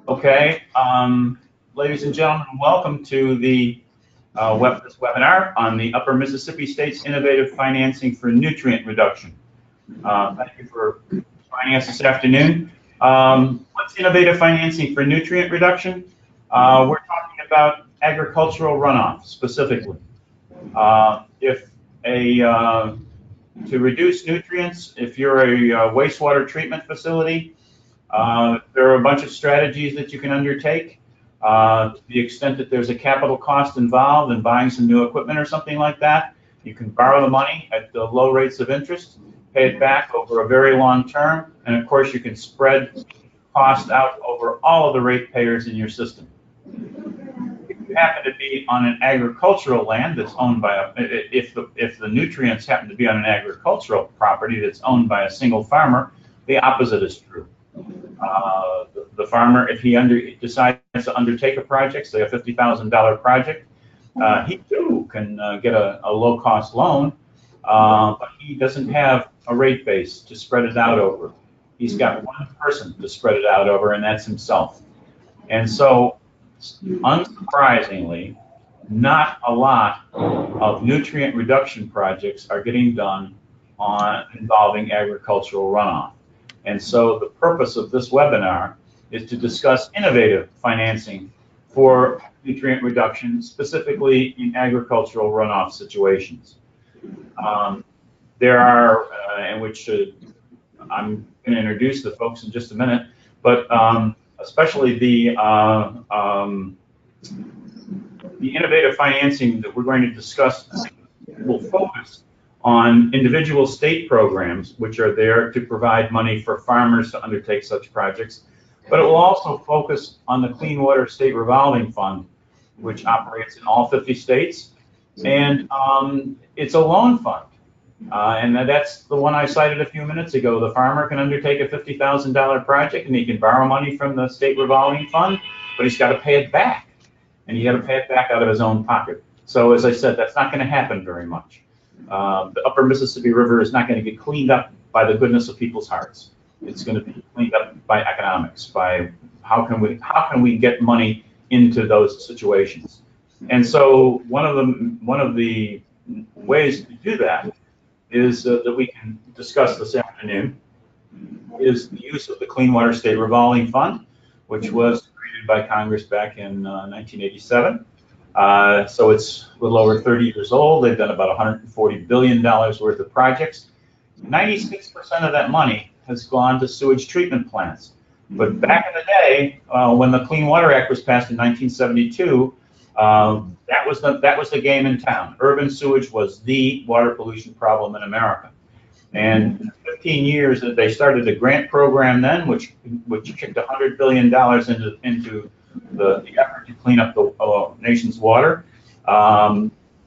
Okay, ladies and gentlemen, welcome to the this webinar on the Upper Mississippi State's Innovative Financing for Nutrient Reduction. Thank you for joining us this afternoon. What's innovative financing for nutrient reduction? We're talking about agricultural runoff specifically. To reduce nutrients, if you're a wastewater treatment facility, there are a bunch of strategies that you can undertake. To the extent that there's a capital cost involved in buying some new equipment or something like that, you can borrow the money at the low rates of interest, pay it back over a very long term, and of course you can spread cost out over all of the ratepayers in your system. If you happen to be on an agricultural land that's owned by if the nutrients happen to be on an agricultural property that's owned by a single farmer, the opposite is true. The farmer, if he decides to undertake a project, say a $50,000 project, he too can get a low-cost loan, but he doesn't have a rate base to spread it out over. He's got one person to spread it out over, and that's himself. And so, unsurprisingly, not a lot of nutrient reduction projects are getting done involving agricultural runoff. And so the purpose of this webinar is to discuss innovative financing for nutrient reduction, specifically in agricultural runoff situations. There are, I'm going to introduce the folks in just a minute, but especially the innovative financing that we're going to discuss will focus on individual state programs, which are there to provide money for farmers to undertake such projects. But it will also focus on the Clean Water State Revolving Fund, which operates in all 50 states. And it's a loan fund. And that's the one I cited a few minutes ago. The farmer can undertake a $50,000 project, and he can borrow money from the state revolving fund, but he's got to pay it back. And he's got to pay it back out of his own pocket. So as I said, that's not going to happen very much. The Upper Mississippi River is not going to get cleaned up by the goodness of people's hearts. It's going to be cleaned up by economics, by how can we get money into those situations. And so one of the ways to do that is that we can discuss this afternoon is the use of the Clean Water State Revolving Fund, which was created by Congress back in 1987. So it's a little over 30 years old. They've done about $140 billion worth of projects. 96% of that money has gone to sewage treatment plants. But back in the day, when the Clean Water Act was passed in 1972, that was the game in town. Urban sewage was the water pollution problem in America. And in 15 years, they started a grant program then, which kicked $100 billion into the effort to clean up the nation's water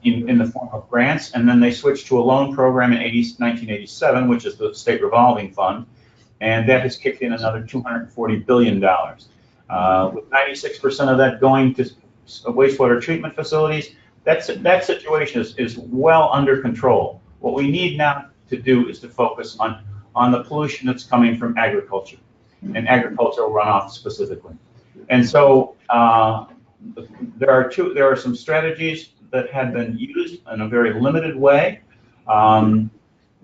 in the form of grants, and then they switched to a loan program in 1987, which is the State Revolving Fund, and that has kicked in another $240 billion. With 96% of that going to wastewater treatment facilities, that situation is well under control. What we need now to do is to focus on the pollution that's coming from agriculture, and agricultural runoff specifically. And so there are some strategies that have been used in a very limited way. One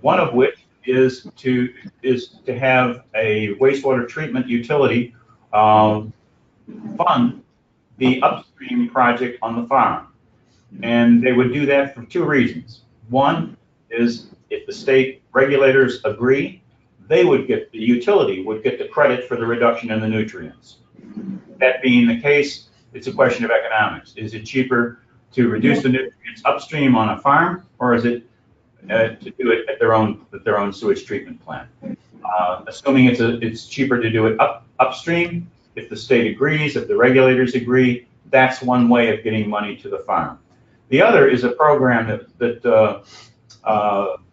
of which is to have a wastewater treatment utility fund the upstream project on the farm, and they would do that for two reasons. One is if the state regulators agree, the utility would get the credit for the reduction in the nutrients. That being the case, it's a question of economics. Is it cheaper to reduce the nutrients upstream on a farm, or is it to do it at their own sewage treatment plant? Assuming it's cheaper to do it upstream, if the state agrees, if the regulators agree, that's one way of getting money to the farm. The other is a program that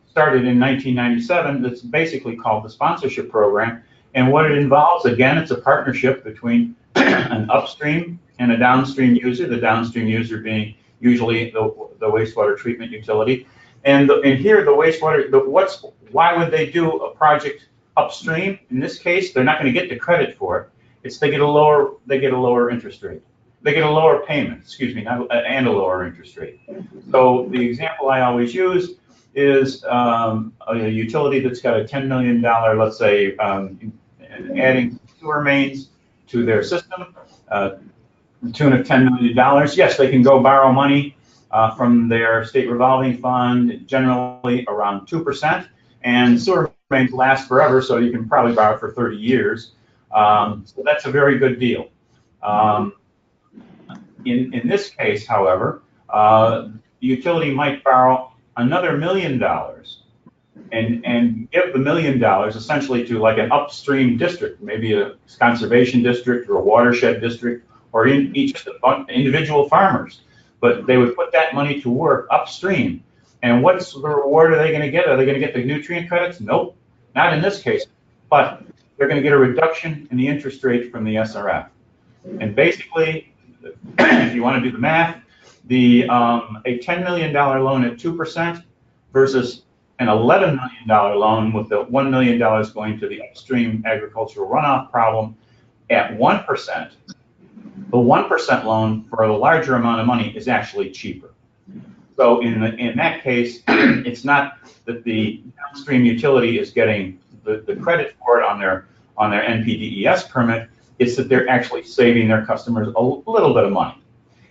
started in 1997 that's basically called the sponsorship program. And what it involves, again, it's a partnership between an upstream and a downstream user, the downstream user being usually the wastewater treatment utility. And here the wastewater, why would they do a project upstream, in this case, they're not going to get the credit for it. It's they get a lower interest rate. They get a lower payment, excuse me, and a lower interest rate. So the example I always use is a utility that's got a $10 million, let's say, adding sewer mains to their system, to the tune of $10 million. Yes, they can go borrow money from their state revolving fund, generally around 2%, and sewer mains last forever, so you can probably borrow for 30 years. So that's a very good deal. In this case, however, the utility might borrow another $1 million and give the $1 million essentially to like an upstream district, maybe a conservation district or a watershed district, or in each individual farmers. But they would put that money to work upstream. And what's the reward are they going to get? Are they going to get the nutrient credits? Nope, not in this case. But they're going to get a reduction in the interest rate from the SRF. And basically, if you want to do the math, a $10 million loan at 2% versus an $11 million loan with the $1 million going to the upstream agricultural runoff problem at 1%, the 1% loan for a larger amount of money is actually cheaper. So in that case, it's not that the downstream utility is getting the credit for it on their NPDES permit. It's that they're actually saving their customers a little bit of money.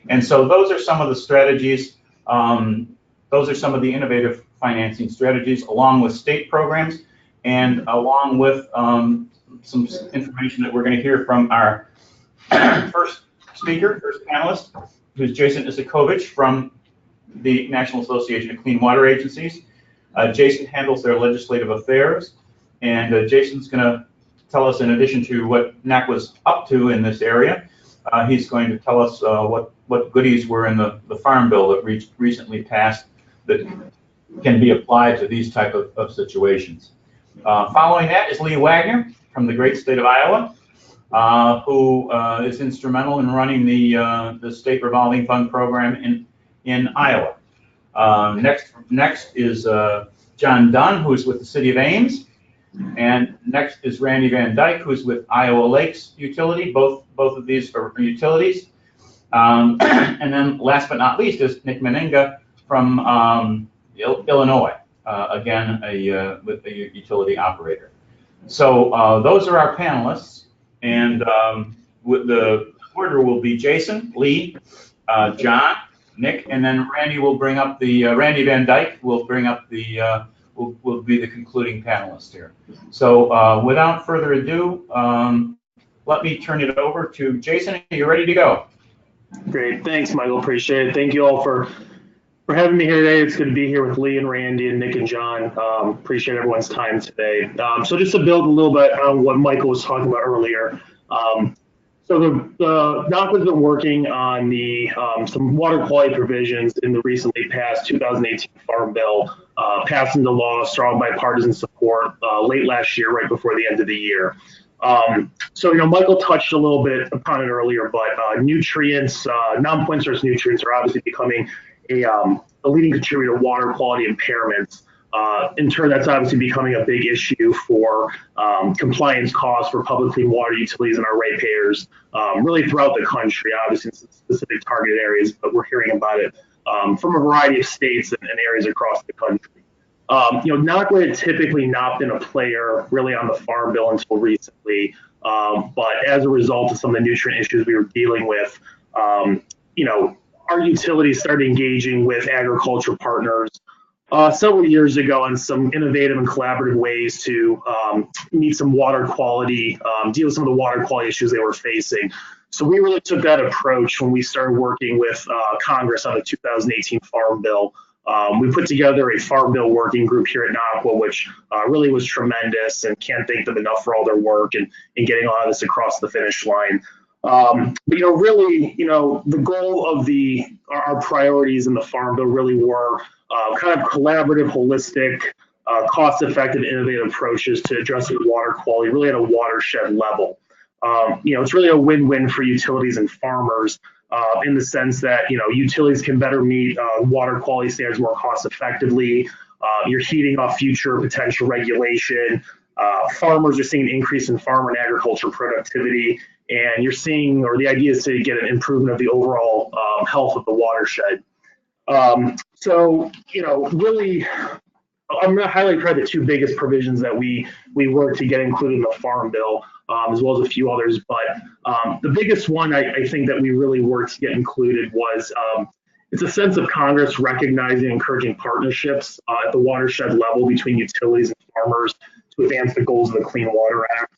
And so those are some of the strategies. Those are some of the innovative financing strategies, along with state programs, and along with some information that we're going to hear from our first panelist, who's Jason Isakovich from the National Association of Clean Water Agencies. Jason handles their legislative affairs, and Jason's going to tell us, in addition to what NACWA's up to in this area, he's going to tell us what goodies were in the Farm Bill that recently passed that can be applied to these type of situations. Following that is Lee Wagner from the great state of Iowa, who is instrumental in running the state revolving fund program in Iowa. Next is John Dunn, who is with the city of Ames. And next is Randy Van Dyke, who's with Iowa Lakes Utility. Both of these are utilities. And then last but not least is Nick Meninga from Illinois, again, with a utility operator. So those are our panelists. And the order will be Jason, Lee, John, Nick, and then Randy will bring up Randy Van Dyke will bring up will be the concluding panelist here. So without further ado, let me turn it over to Jason. Are you ready to go? Great, thanks, Michael. Appreciate it. Thank you all for having me here today. It's good to be here with Lee and Randy and Nick and John. Appreciate everyone's time today. So just to build a little bit on what Michael was talking about earlier. So the NACWA's been working on some water quality provisions in the recently passed 2018 Farm Bill, passed into law, strong bipartisan support late last year, right before the end of the year. So, Michael touched a little bit upon it earlier, but nutrients, non-point source nutrients are obviously becoming a leading contributor to water quality impairments. In turn, that's obviously becoming a big issue for compliance costs for public clean water utilities and our ratepayers, really throughout the country, obviously in specific targeted areas, but we're hearing about it from a variety of states and areas across the country. NACWA had typically not been a player really on the Farm Bill until recently, but as a result of some of the nutrient issues we were dealing with, our utilities started engaging with agriculture partners several years ago on some innovative and collaborative ways to meet some water quality, deal with some of the water quality issues they were facing. So we really took that approach when we started working with Congress on the 2018 Farm Bill. We put together a Farm Bill working group here at NACWA, which really was tremendous, and can't thank them enough for all their work and getting all of this across the finish line. But really, the goal of our priorities in the Farm Bill really were kind of collaborative, holistic, cost-effective, innovative approaches to addressing water quality, really at a watershed level. It's really a win-win for utilities and farmers in the sense that, utilities can better meet water quality standards more cost-effectively. You're heating off future potential regulation. farmers are seeing an increase in farm and agriculture productivity, and you're seeing, or the idea is to get an improvement of the overall health of the watershed. So, really, I'm going to highlight probably the two biggest provisions that we work to get included in the Farm Bill, as well as a few others. But the biggest one I think that we really worked to get included was it's a sense of Congress recognizing and encouraging partnerships at the watershed level between utilities and farmers to advance the goals of the Clean Water Act.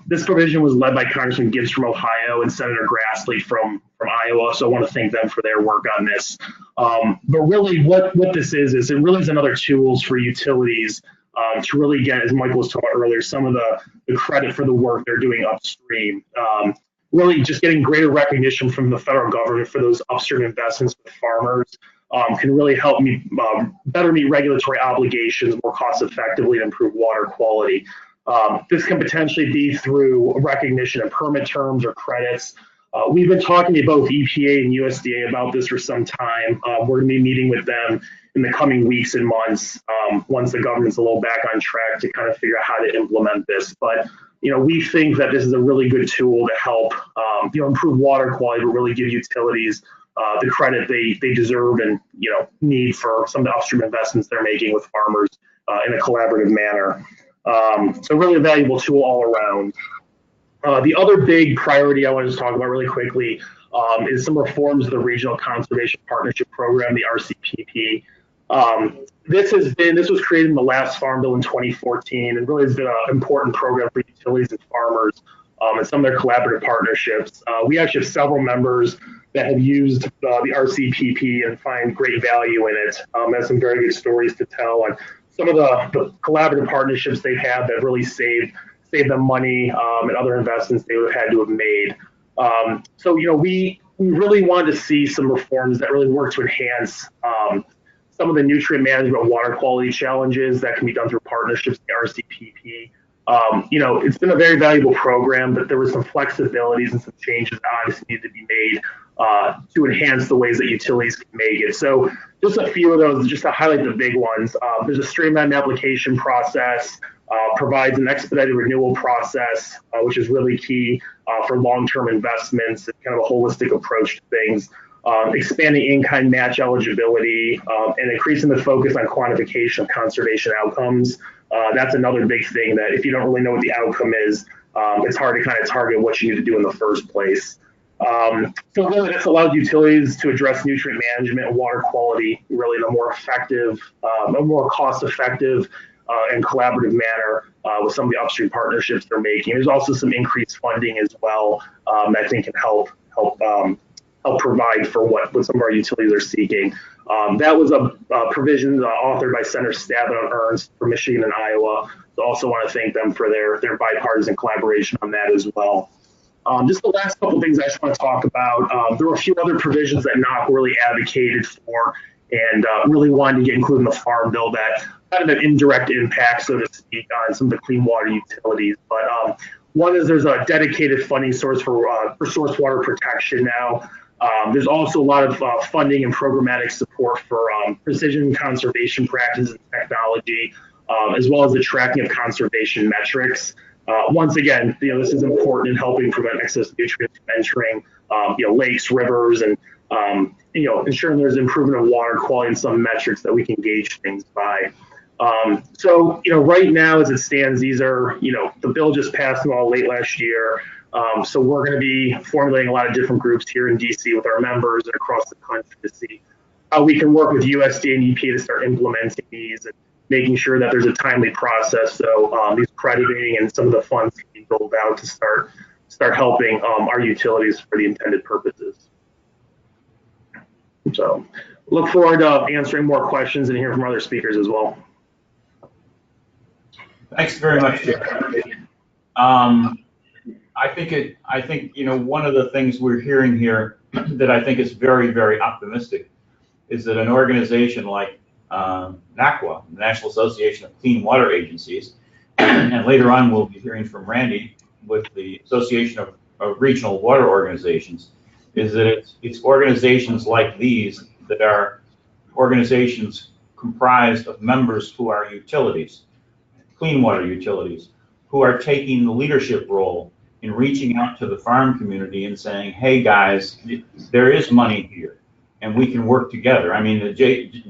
This provision was led by Congressman Gibbs from Ohio and Senator Grassley from Iowa, so I want to thank them for their work on this. But really what this is it really is another tools for utilities to really get, as Michael was talking about earlier, some of the credit for the work they're doing upstream. Really just getting greater recognition from the federal government for those upstream investments with farmers can really help better meet regulatory obligations more cost effectively and improve water quality. This can potentially be through recognition of permit terms or credits. We've been talking to both EPA and USDA about this for some time. We're going to be meeting with them in the coming weeks and months once the government's a little back on track to kind of figure out how to implement this. But we think that this is a really good tool to help improve water quality, but really give utilities the credit they deserve and need for some of the upstream investments they're making with farmers in a collaborative manner. So really a valuable tool all around. The other big priority I wanted to talk about really quickly is some reforms of the Regional Conservation Partnership Program, the RCPP. This was created in the last Farm Bill in 2014 and really has been an important program for utilities and farmers and some of their collaborative partnerships. We actually have several members that have used the RCPP and find great value in it. Has some very good stories to tell on some of the collaborative partnerships they've had that really saved them money and other investments they would have had to have made. So we really wanted to see some reforms that really work to enhance some of the nutrient management and water quality challenges that can be done through partnerships, the RCPP. It's been a very valuable program, but there were some flexibilities and some changes that obviously need to be made to enhance the ways that utilities can make it. So just a few of those, just to highlight the big ones. There's a streamlined application process, provides an expedited renewal process, which is really key for long-term investments and kind of a holistic approach to things. Expanding in-kind match eligibility and increasing the focus on quantification of conservation outcomes. That's another big thing that if you don't really know what the outcome is, it's hard to kind of target what you need to do in the first place. So really this allows utilities to address nutrient management and water quality really in a more effective, a more cost-effective and collaborative manner with some of the upstream partnerships they're making. There's also some increased funding as well that I think can help provide for what some of our utilities are seeking. That was a provision authored by Senator Stabenow and Ernst from Michigan and Iowa. So also want to thank them for their bipartisan collaboration on that as well. Just the last couple of things I just want to talk about. There were a few other provisions that NAWC really advocated for and really wanted to get included in the Farm Bill that kind of an indirect impact, so to speak, on some of the clean water utilities. But one is there's a dedicated funding source for source water protection now. There's also a lot of funding and programmatic support for precision conservation practices and technology, as well as the tracking of conservation metrics. Once again, this is important in helping prevent excess nutrients from entering, lakes, rivers, and ensuring there's improvement of water quality and some metrics that we can gauge things by. So right now, as it stands, these are, the bill just passed them all late last year. So we're going to be formulating a lot of different groups here in DC with our members and across the country to see how we can work with USDA and EPA to start implementing these and making sure that there's a timely process. So these crediting and some of the funds can be rolled out to start helping our utilities for the intended purposes. So look forward to answering more questions and hearing from other speakers as well. Thanks very much, Jeff. I think one of the things we're hearing here that I think is very, very optimistic is that an organization like NACWA, the National Association of Clean Water Agencies, and later on we'll be hearing from Randy with the Association of Regional Water Organizations, is that it's organizations like these that are organizations comprised of members who are utilities. clean water utilities, who are taking the leadership role in reaching out to the farm community and saying, hey guys, there is money here and we can work together. I mean,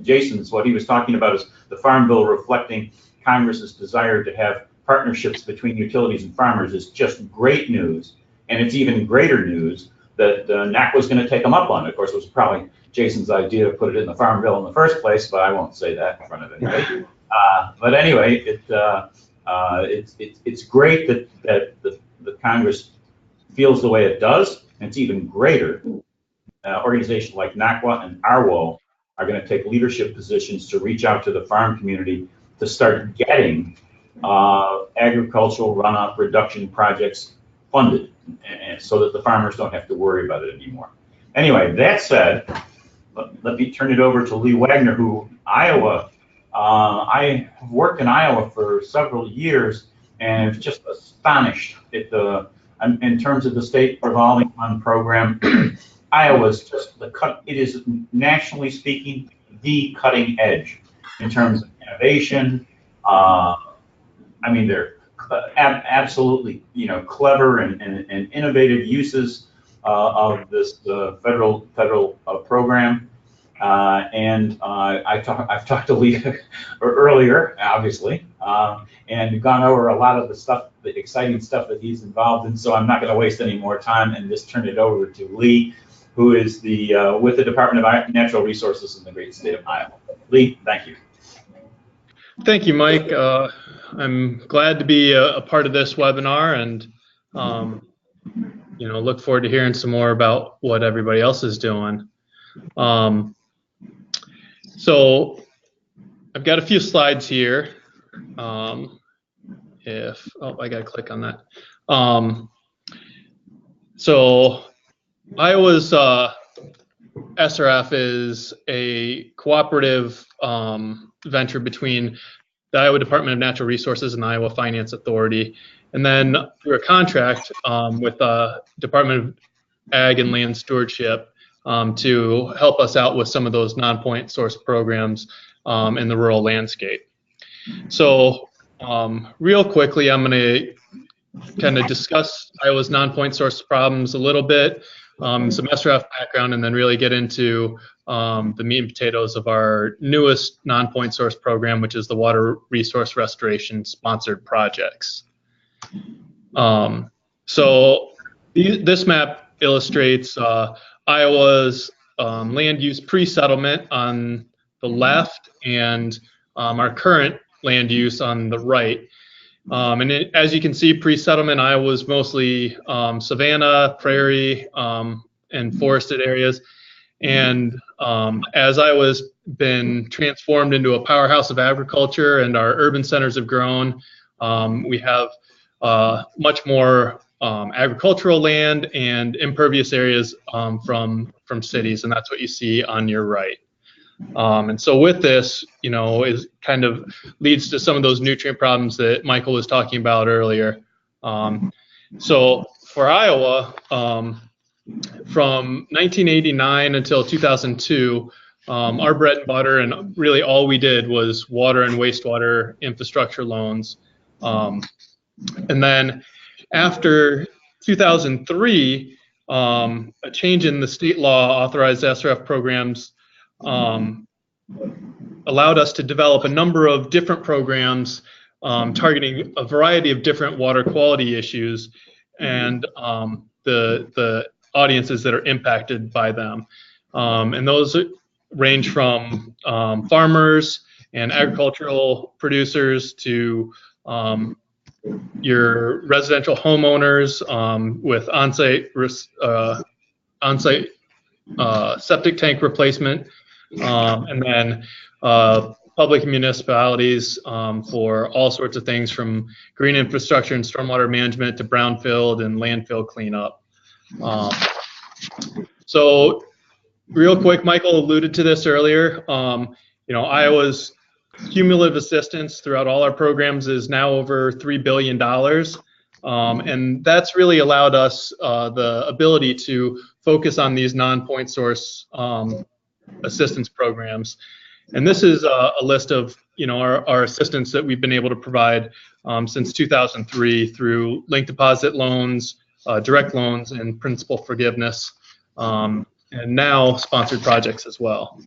Jason's, what he was talking about is the Farm Bill reflecting Congress's desire to have partnerships between utilities and farmers is just great news. And it's even greater news that NAC was going to take them up on it. Of course, it was probably Jason's idea to put it in the Farm Bill in the first place, but I won't say that in front of anybody. But anyway, it's great that the Congress feels the way it does, and it's even greater. Organizations like NACWA and ARWO are going to take leadership positions to reach out to the farm community to start getting agricultural runoff reduction projects funded, and so that the farmers don't have to worry about it anymore. Anyway, that said, let me turn it over to Lee Wagner, who Iowa. I have worked in Iowa for several years, and was just astonished at in terms of the state revolving fund program. Iowa's just it is, nationally speaking, the cutting edge in terms of innovation. I mean, they're absolutely, clever and innovative uses of this federal program. I've talked to Lee earlier, obviously, and gone over a lot of the exciting stuff that he's involved in. So I'm not going to waste any more time and just turn it over to Lee, who is with the Department of Natural Resources in the great state of Iowa. Lee, thank you. Thank you, Mike. I'm glad to be a part of this webinar, and look forward to hearing some more about what everybody else is doing. So I've got a few slides here. I got to click on that. So Iowa's SRF is a cooperative venture between the Iowa Department of Natural Resources and the Iowa Finance Authority, and then through a contract with the Department of Ag and Land Stewardship to help us out with some of those non-point source programs in the rural landscape. So real quickly, I'm going to kind of discuss Iowa's non-point source problems a little bit, some SRF background, and then really get into the meat and potatoes of our newest non-point source program, which is the Water Resource Restoration Sponsored Projects. So this map illustrates Iowa's land use pre-settlement on the left and our current land use on the right. As you can see, pre-settlement, Iowa was mostly savanna, prairie, and forested areas. And as Iowa's been transformed into a powerhouse of agriculture and our urban centers have grown, we have much more agricultural land and impervious areas from cities, and that's what you see on your right. And so with this, is kind of leads to some of those nutrient problems that Michael was talking about earlier. So for Iowa, from 1989 until 2002, our bread and butter and really all we did was water and wastewater infrastructure loans. And then after 2003, a change in the state law authorized SRF programs allowed us to develop a number of different programs targeting a variety of different water quality issues and the audiences that are impacted by them. And those range from farmers and agricultural producers to your residential homeowners with on-site septic tank replacement, and then public municipalities for all sorts of things from green infrastructure and stormwater management to brownfield and landfill cleanup. So real quick, Michael alluded to this earlier. Iowa's cumulative assistance throughout all our programs is now over $3 billion. And that's really allowed us the ability to focus on these non-point source assistance programs. And this is a list of our assistance that we've been able to provide since 2003 through link deposit loans, direct loans, and principal forgiveness, and now sponsored projects as well.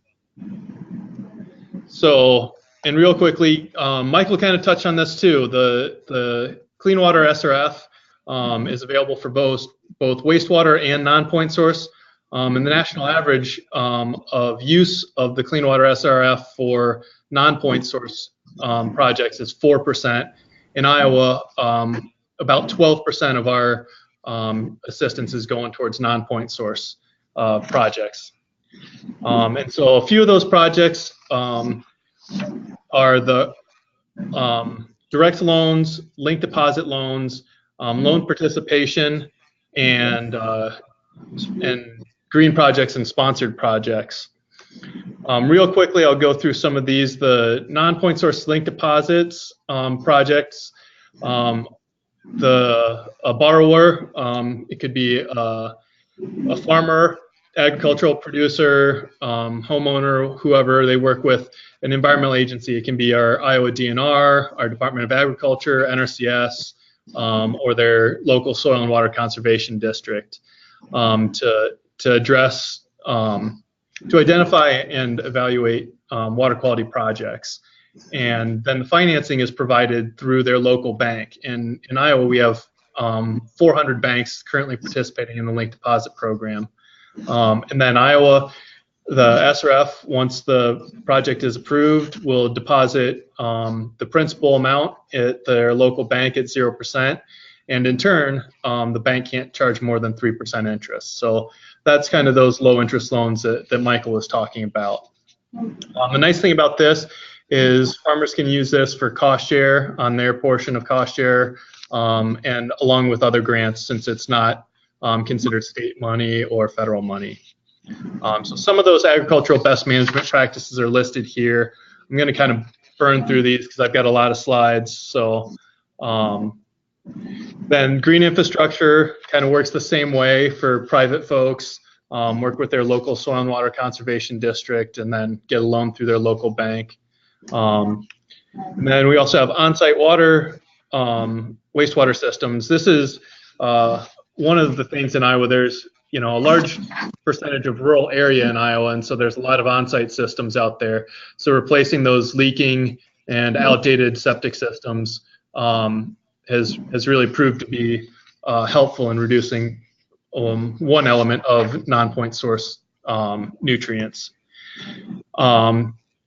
So, and real quickly, Michael kind of touched on this too. The Clean Water SRF is available for both wastewater and non-point source. And the national average of use of the Clean Water SRF for non-point source projects is 4%. In Iowa, about 12% of our assistance is going towards non-point source projects. And so a few of those projects are the direct loans, link deposit loans, loan participation, and green projects and sponsored projects. Real quickly, I'll go through some of these. The non-point source link deposits projects, a borrower, it could be a farmer, agricultural producer, homeowner, whoever they work with, an environmental agency. It can be our Iowa DNR, our Department of Agriculture, NRCS, or their local soil and water conservation district to address, to identify and evaluate water quality projects. And then the financing is provided through their local bank. And in Iowa, we have 400 banks currently participating in the link deposit program. And then Iowa, the SRF, once the project is approved, will deposit the principal amount at their local bank at 0%. And in turn, the bank can't charge more than 3% interest. So that's kind of those low interest loans that Michael was talking about. The nice thing about this is farmers can use this for cost share on their portion of cost share, and along with other grants, since it's not considered state money or federal money. So some of those agricultural best management practices are listed here. I'm going to kind of burn through these because I've got a lot of slides. So then green infrastructure kind of works the same way for private folks. Work with their local soil and water conservation district and then get a loan through their local bank. And then we also have on-site water, wastewater systems. This is one of the things in Iowa. There's a large percentage of rural area in Iowa, and so there's a lot of on-site systems out there. So replacing those leaking and outdated septic systems has really proved to be helpful in reducing one element of non-point source nutrients.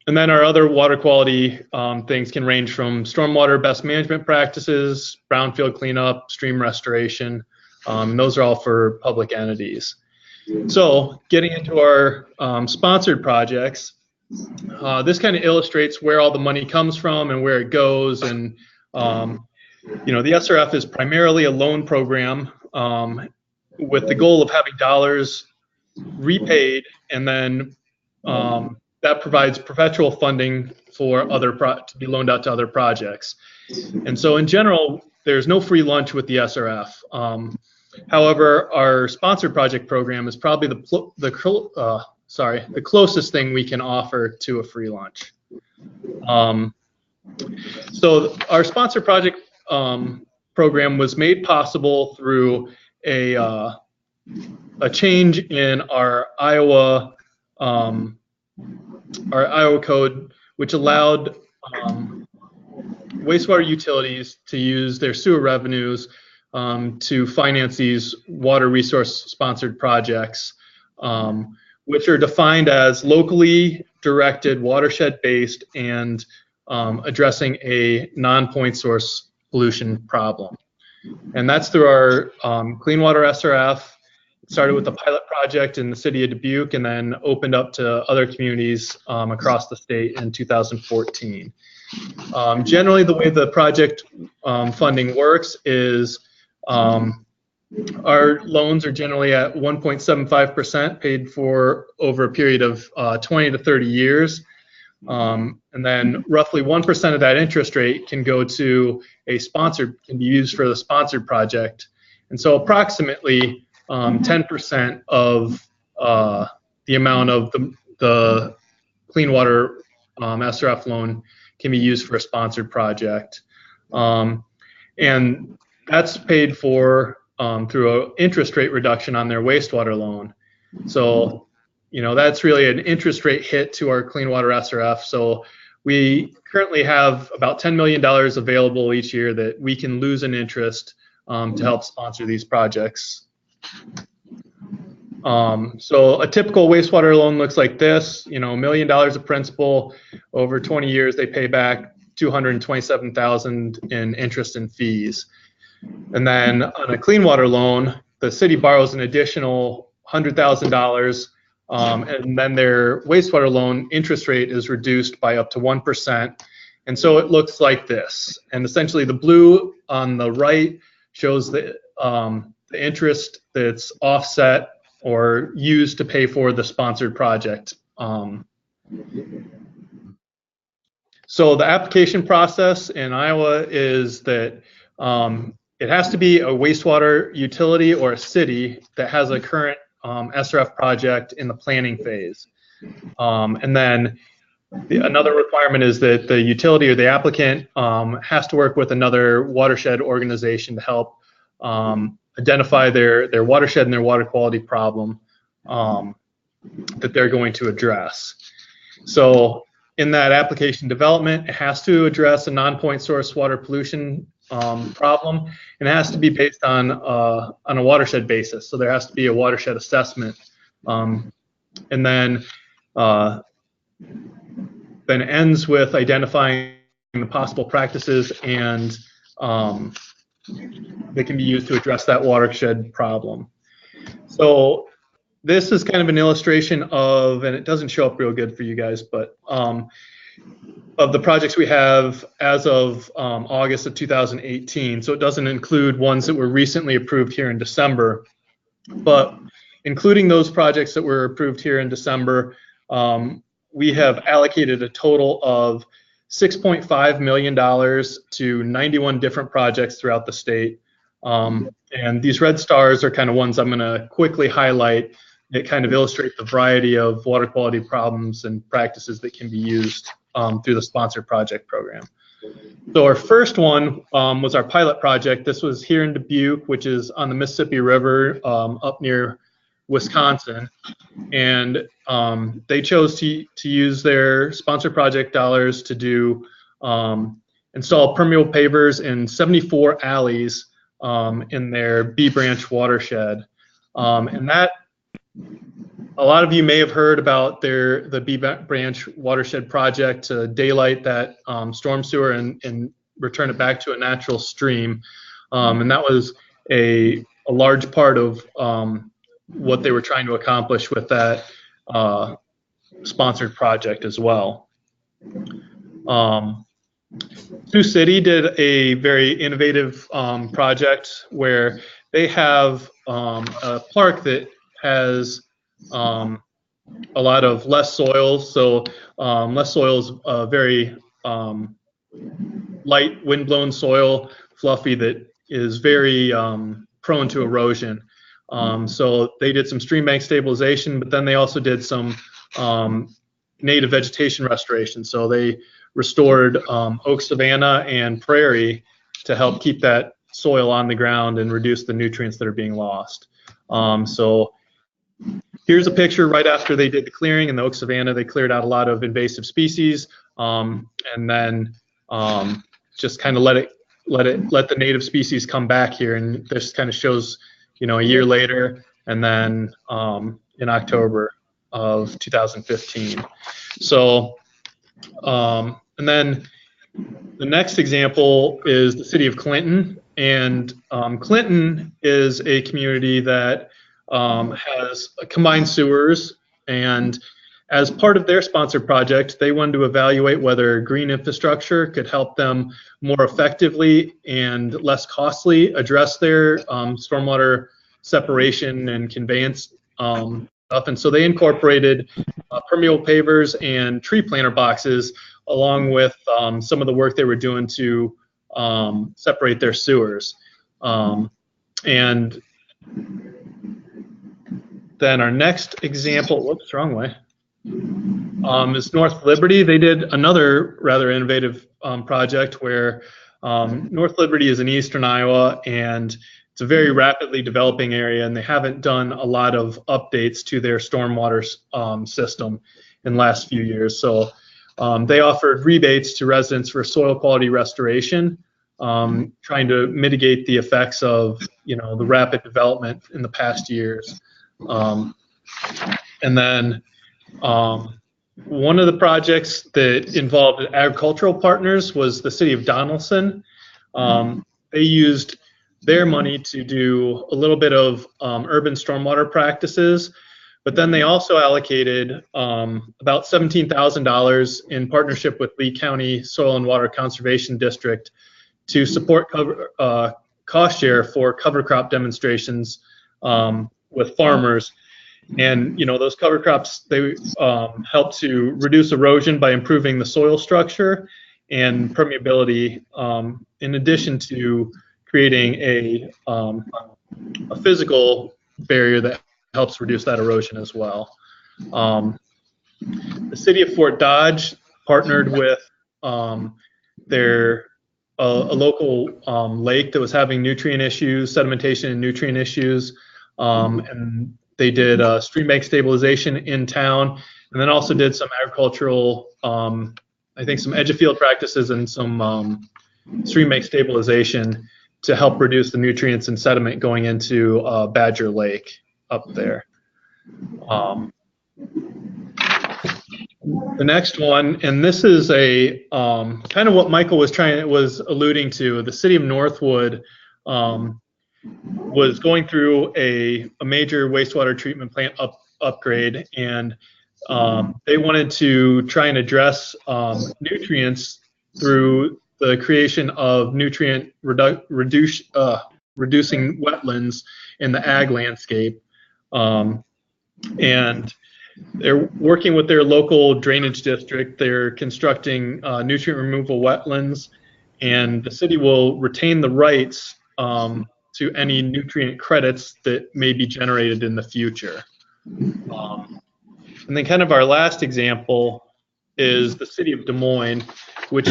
And then our other water quality things can range from stormwater best management practices, brownfield cleanup, stream restoration. And those are all for public entities. So getting into our sponsored projects, this kind of illustrates where all the money comes from and where it goes. And the SRF is primarily a loan program with the goal of having dollars repaid, and then that provides perpetual funding for to be loaned out to other projects. And so in general, there's no free lunch with the SRF. However, our sponsored project program is probably the closest thing we can offer to a free lunch. So our sponsored project program was made possible through a change in our Iowa code, which allowed wastewater utilities to use their sewer revenues to finance these water resource sponsored projects, which are defined as locally directed, watershed based, and addressing a non-point source pollution problem. And that's through our Clean Water SRF. It started with a pilot project in the city of Dubuque and then opened up to other communities across the state in 2014. Generally, the way the project funding works is our loans are generally at 1.75% paid for over a period of 20 to 30 years. And then roughly 1% of that interest rate can go to can be used for the sponsored project. And so approximately 10% of the amount of the Clean Water SRF loan can be used for a sponsored project. And that's paid for through an interest rate reduction on their wastewater loan. So, that's really an interest rate hit to our Clean Water SRF. So we currently have about $10 million available each year that we can lose in interest to help sponsor these projects. So a typical wastewater loan looks like this, $1 million of principal. Over 20 years, they pay back $227,000 in interest and fees. And then on a clean water loan, the city borrows an additional $100,000, and then their wastewater loan interest rate is reduced by up to 1%. And so it looks like this. And essentially the blue on the right shows the interest that's offset or used to pay for the sponsored project. So the application process in Iowa is that it has to be a wastewater utility or a city that has a current SRF project in the planning phase. And then another requirement is that the utility or the applicant has to work with another watershed organization to help identify their watershed and their water quality problem that they're going to address. So in that application development, it has to address a non-point source water pollution problem, and it has to be based on a watershed basis. So there has to be a watershed assessment, and then it ends with identifying the possible practices and that can be used to address that watershed problem. So this is kind of an illustration of, and it doesn't show up real good for you guys, but of the projects we have as of August of 2018. So it doesn't include ones that were recently approved here in December. But including those projects that were approved here in December, we have allocated a total of $6.5 million to 91 different projects throughout the state. And these red stars are kind of ones I'm going to quickly highlight that kind of illustrate the variety of water quality problems and practices that can be used through the sponsored project program. So our first one was our pilot project. This was here in Dubuque, which is on the Mississippi River up near Wisconsin. And they chose to use their sponsored project dollars to do install permeable pavers in 74 alleys in their B Branch watershed. And that, a lot of you may have heard about the B Branch watershed project to daylight that storm sewer and return it back to a natural stream. And that was a large part of what they were trying to accomplish with that sponsored project as well. Sioux City did a very innovative project where they have a park that has a lot of less soil. So less soil is very light windblown soil, fluffy, that is very prone to erosion. So they did some stream bank stabilization, but then they also did some native vegetation restoration. So they restored oak savanna and prairie to help keep that soil on the ground and reduce the nutrients that are being lost. So here's a picture right after they did the clearing in the oak savanna. They cleared out a lot of invasive species, and then just kind of let the native species come back here. And this kind of shows, a year later, and then in October of 2015. So, and then the next example is the city of Clinton. And Clinton is a community that has combined sewers, and as part of their sponsored project, they wanted to evaluate whether green infrastructure could help them more effectively and less costly address their stormwater separation and conveyance stuff. And so they incorporated permeable pavers and tree planter boxes along with some of the work they were doing to separate their sewers. And then our next example, whoops, wrong way. is North Liberty. They did another rather innovative project where North Liberty is in eastern Iowa, and it's a very rapidly developing area, and they haven't done a lot of updates to their stormwater system in the last few years. So they offered rebates to residents for soil quality restoration, trying to mitigate the effects of the rapid development in the past years. And then one of the projects that involved agricultural partners was the city of Donaldson. They used their money to do a little bit of urban stormwater practices, but then they also allocated about $17,000 in partnership with Lee County Soil and Water Conservation District to support cost share for cover crop demonstrations with farmers. And those cover crops, they help to reduce erosion by improving the soil structure and permeability, in addition to creating a physical barrier that helps reduce that erosion as well. The city of Fort Dodge partnered with a local lake that was having nutrient issues, sedimentation and nutrient issues, and they did stream bank stabilization in town, and then also did some agricultural, I think some edge of field practices and some stream bank stabilization to help reduce the nutrients and sediment going into Badger Lake up there. The next one, and this is a kind of what Michael was alluding to. The city of Northwood was going through a major wastewater treatment plant upgrade, and they wanted to try and address nutrients through the creation of nutrient reducing wetlands in the ag landscape. And they're working with their local drainage district. They're constructing nutrient removal wetlands, and the city will retain the rights to any nutrient credits that may be generated in the future. And then kind of our last example is the city of Des Moines, which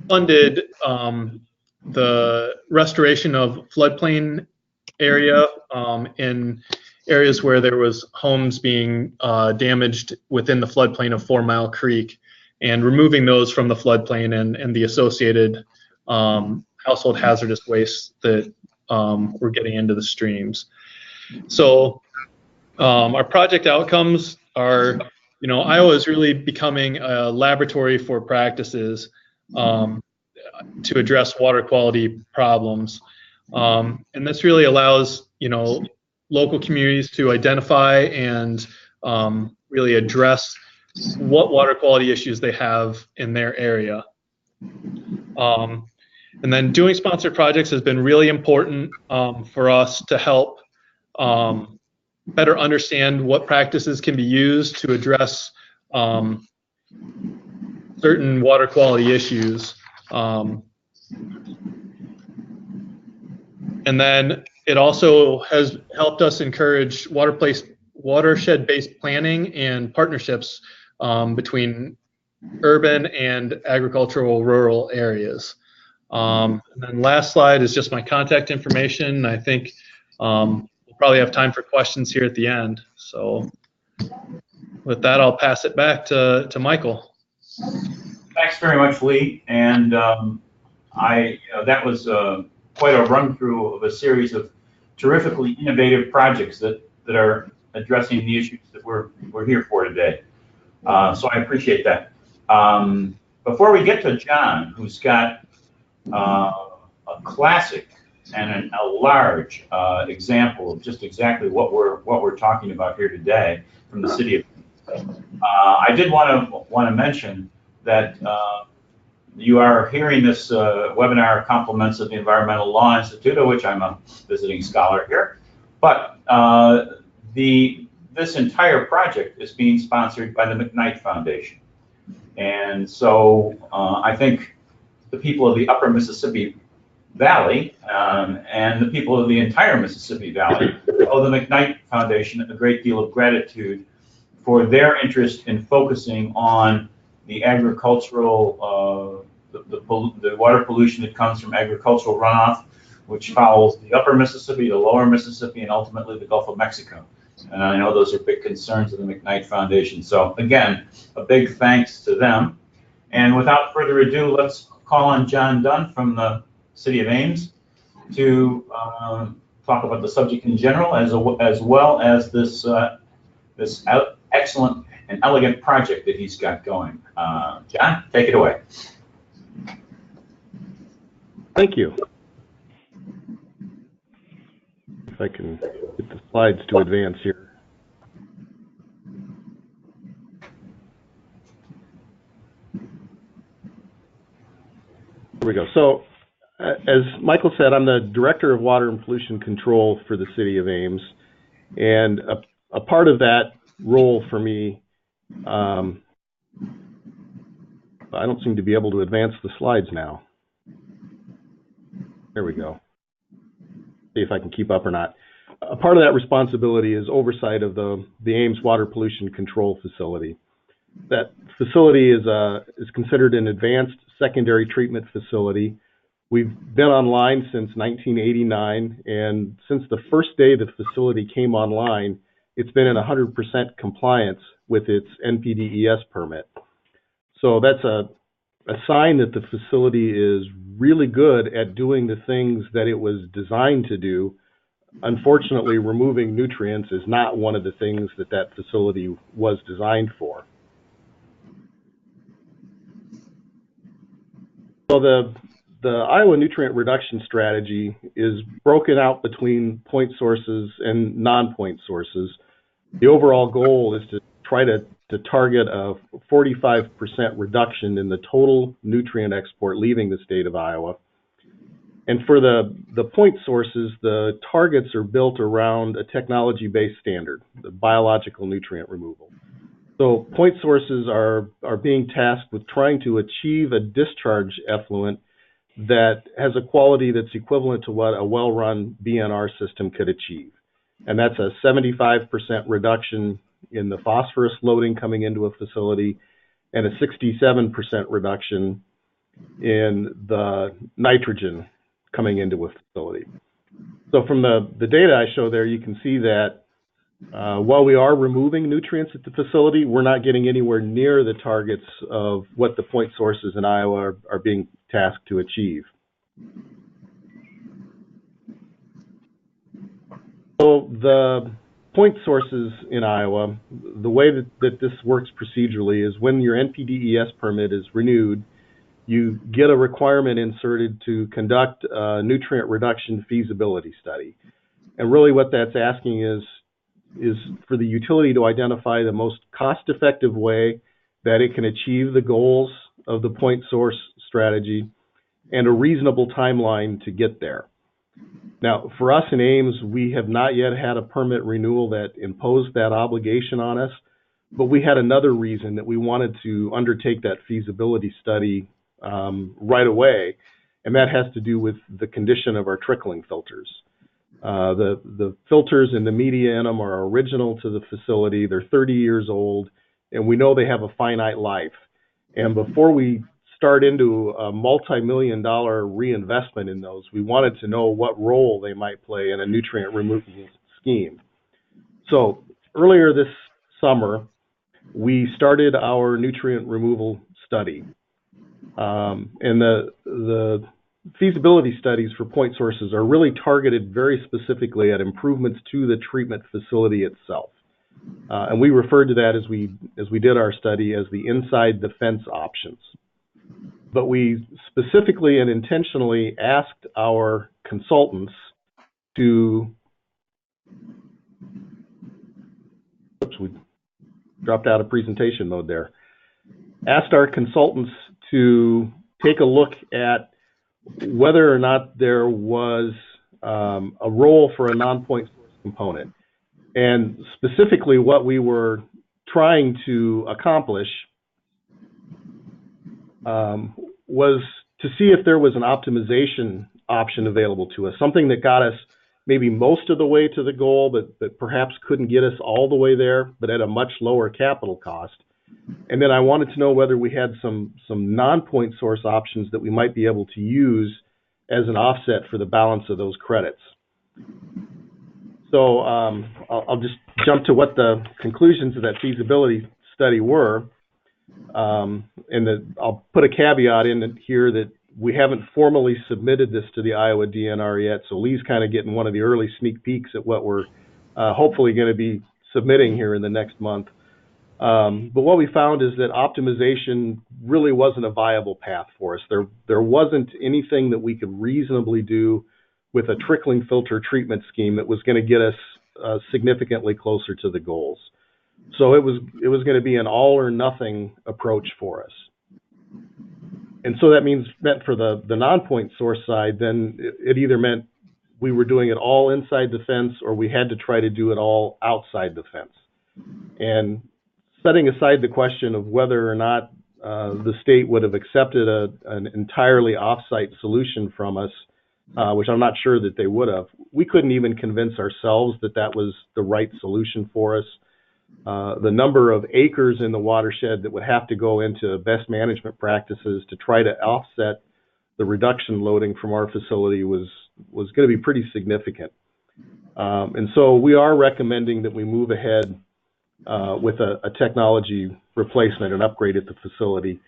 funded the restoration of floodplain area in areas where there was homes being damaged within the floodplain of 4 Mile Creek, and removing those from the floodplain and the associated household hazardous waste that were getting into the streams. So our project outcomes are, Iowa is really becoming a laboratory for practices to address water quality problems. And this really allows, local communities to identify and really address what water quality issues they have in their area. And then doing sponsored projects has been really important for us to help better understand what practices can be used to address certain water quality issues. And then it also has helped us encourage watershed-based planning and partnerships between urban and agricultural rural areas. And then last slide is just my contact information. I think we'll probably have time for questions here at the end. So with that, I'll pass it back to Michael. Thanks very much, Lee. And that was quite a run through of a series of terrifically innovative projects that are addressing the issues that we're here for today. So I appreciate that. Before we get to John, who's got a classic and a large example of just exactly what we're talking about here today from the city of, I did want to mention that you are hearing this webinar compliments of the Environmental Law Institute, of which I'm a visiting scholar here. But this entire project is being sponsored by the McKnight Foundation. And so I think the people of the upper Mississippi Valley and the people of the entire Mississippi Valley owe the McKnight Foundation a great deal of gratitude for their interest in focusing on the agricultural, the water pollution that comes from agricultural runoff, which follows the upper Mississippi, the lower Mississippi, and ultimately the Gulf of Mexico. And I know those are big concerns of the McKnight Foundation. So again, a big thanks to them. And without further ado, let's call on John Dunn from the City of Ames to talk about the subject in general, as well as this excellent and elegant project that he's got going. John, take it away. Thank you. If I can get the slides to advance here. Here we go. So, as Michael said, I'm the Director of Water and Pollution Control for the City of Ames. And a part of that role for me, I don't seem to be able to advance the slides now. There we go. See if I can keep up or not. A part of that responsibility is oversight of the Ames Water Pollution Control Facility. That facility is considered an advanced secondary treatment facility. We've been online since 1989, and since the first day the facility came online, it's been in 100% compliance with its NPDES permit. So that's a sign that the facility is really good at doing the things that it was designed to do. Unfortunately, removing nutrients is not one of the things that that facility was designed for. So the Iowa nutrient reduction strategy is broken out between point sources and non-point sources. The overall goal is to try to target a 45% reduction in the total nutrient export leaving the state of Iowa. And for the point sources, the targets are built around a technology-based standard, the biological nutrient removal. So point sources are being tasked with trying to achieve a discharge effluent that has a quality that's equivalent to what a well-run BNR system could achieve. And that's a 75% reduction in the phosphorus loading coming into a facility and a 67% reduction in the nitrogen coming into a facility. So from the data I show there, you can see that while we are removing nutrients at the facility, we're not getting anywhere near the targets of what the point sources in Iowa are being tasked to achieve. So the point sources in Iowa, the way that this works procedurally is when your NPDES permit is renewed, you get a requirement inserted to conduct a nutrient reduction feasibility study. And really what that's asking is for the utility to identify the most cost-effective way that it can achieve the goals of the point source strategy and a reasonable timeline to get there. Now, for us in Ames, we have not yet had a permit renewal that imposed that obligation on us, but we had another reason that we wanted to undertake that feasibility study right away, and that has to do with the condition of our trickling filters. The filters and the media in them are original to the facility. They're 30 years old, and we know they have a finite life. And before we start into a multi-million-dollar reinvestment in those, we wanted to know what role they might play in a nutrient removal scheme. So earlier this summer, we started our nutrient removal study. And the feasibility studies for point sources are really targeted very specifically at improvements to the treatment facility itself. And we referred to that as we did our study as the inside the fence options. But we specifically and intentionally asked our consultants to, oops, we dropped out of presentation mode there, asked our consultants to take a look at whether or not there was a role for a non-point source component. And specifically what we were trying to accomplish was to see if there was an optimization option available to us, something that got us maybe most of the way to the goal, but perhaps couldn't get us all the way there, but at a much lower capital cost. And then I wanted to know whether we had some non-point source options that we might be able to use as an offset for the balance of those credits. So I'll just jump to what the conclusions of that feasibility study were. I'll put a caveat in here that we haven't formally submitted this to the Iowa DNR yet, so Lee's kind of getting one of the early sneak peeks at what we're hopefully going to be submitting here in the next month. But what we found is that optimization really wasn't a viable path for us. There wasn't anything that we could reasonably do with a trickling filter treatment scheme that was going to get us significantly closer to the goals. So it was going to be an all or nothing approach for us. And so that meant for the non-point source side, then it either meant we were doing it all inside the fence or we had to try to do it all outside the fence. And setting aside the question of whether or not the state would have accepted an entirely off-site solution from us, which I'm not sure that they would have, we couldn't even convince ourselves that that was the right solution for us. The number of acres in the watershed that would have to go into best management practices to try to offset the reduction loading from our facility was going to be pretty significant. And so we are recommending that we move ahead with a technology replacement and upgrade at the facility.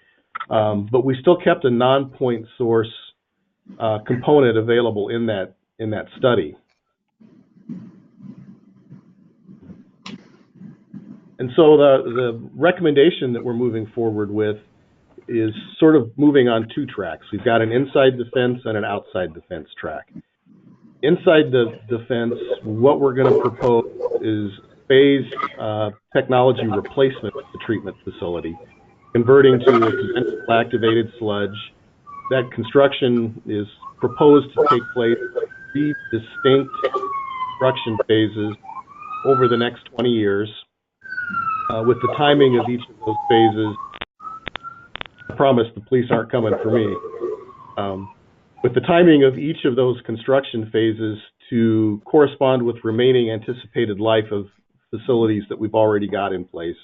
But we still kept a non-point source component available in that study. And so the recommendation that we're moving forward with is sort of moving on two tracks. We've got an inside the fence and an outside the fence track. Inside the fence, what we're going to propose is phased technology replacement of the treatment facility, converting to a conventional activated sludge. That construction is proposed to take place in 3 distinct construction phases over the next 20 years. With the timing of each of those phases, I promise the police aren't coming for me. With the timing of each of those construction phases to correspond with remaining anticipated life of facilities that we've already got in place.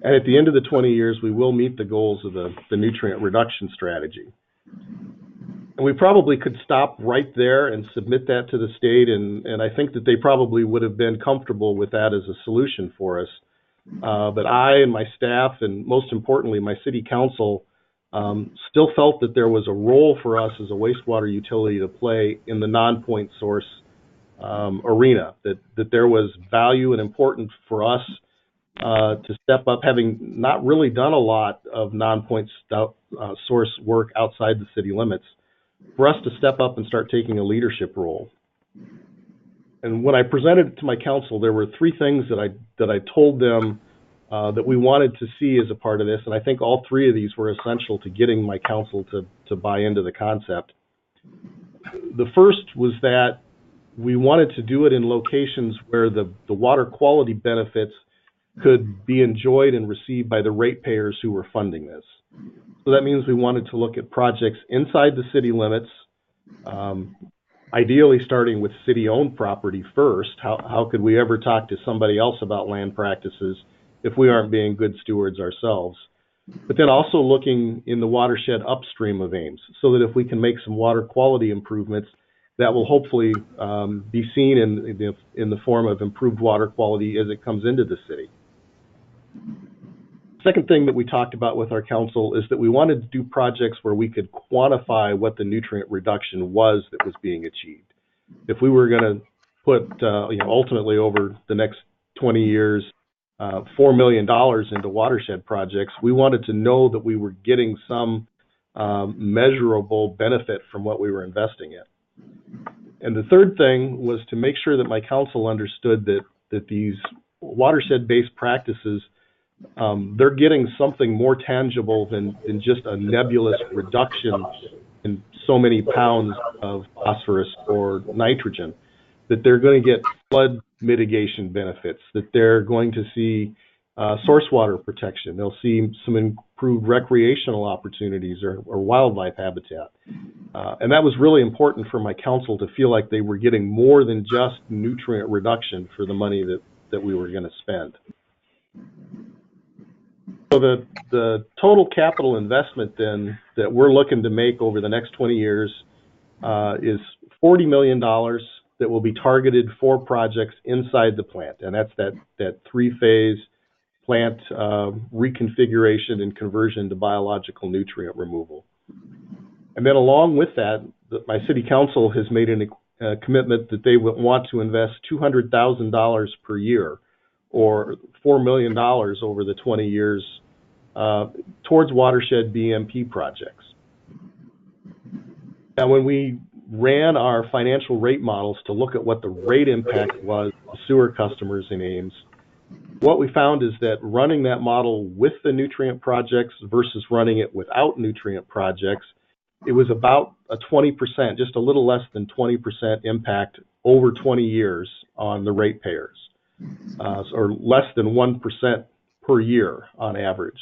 And at the end of the 20 years, we will meet the goals of the nutrient reduction strategy. And we probably could stop right there and submit that to the state, and I think that they probably would have been comfortable with that as a solution for us. But I and my staff, and most importantly, my city council, still felt that there was a role for us as a wastewater utility to play in the non-point source arena, that there was value and importance for us to step up, having not really done a lot of non-point source work outside the city limits, for us to step up and start taking a leadership role. And when I presented it to my council, there were 3 things that I told them that we wanted to see as a part of this, and I think all 3 of these were essential to getting my council to buy into the concept. The first was that we wanted to do it in locations where the water quality benefits could be enjoyed and received by the ratepayers who were funding this. So that means we wanted to look at projects inside the city limits, ideally starting with city-owned property first. How could we ever talk to somebody else about land practices if we aren't being good stewards ourselves? But then also looking in the watershed upstream of Ames, so that if we can make some water quality improvements, that will hopefully be seen in the form of improved water quality as it comes into the city. Second thing that we talked about with our council is that we wanted to do projects where we could quantify what the nutrient reduction was that was being achieved. If we were going to put, ultimately over the next 20 years, $4 million into watershed projects, we wanted to know that we were getting some measurable benefit from what we were investing in. And the third thing was to make sure that my council understood that these watershed-based practices, they're getting something more tangible than just a nebulous reduction in so many pounds of phosphorus or nitrogen, that they're going to get flood mitigation benefits, that they're going to see source water protection. They'll see some improved recreational opportunities or wildlife habitat. And that was really important for my council to feel like they were getting more than just nutrient reduction for the money that we were going to spend. So the total capital investment then that we're looking to make over the next 20 years is $40 million that will be targeted for projects inside the plant. And that's that three-phase plant reconfiguration and conversion to biological nutrient removal. And then along with that, my city council has made a commitment that they want to invest $200,000 per year, or $4 million over the 20 years towards watershed BMP projects. Now, when we ran our financial rate models to look at what the rate impact was to sewer customers in Ames, what we found is that running that model with the nutrient projects versus running it without nutrient projects, it was about a 20%, just a little less than 20% impact over 20 years on the ratepayers, or less than 1% per year on average.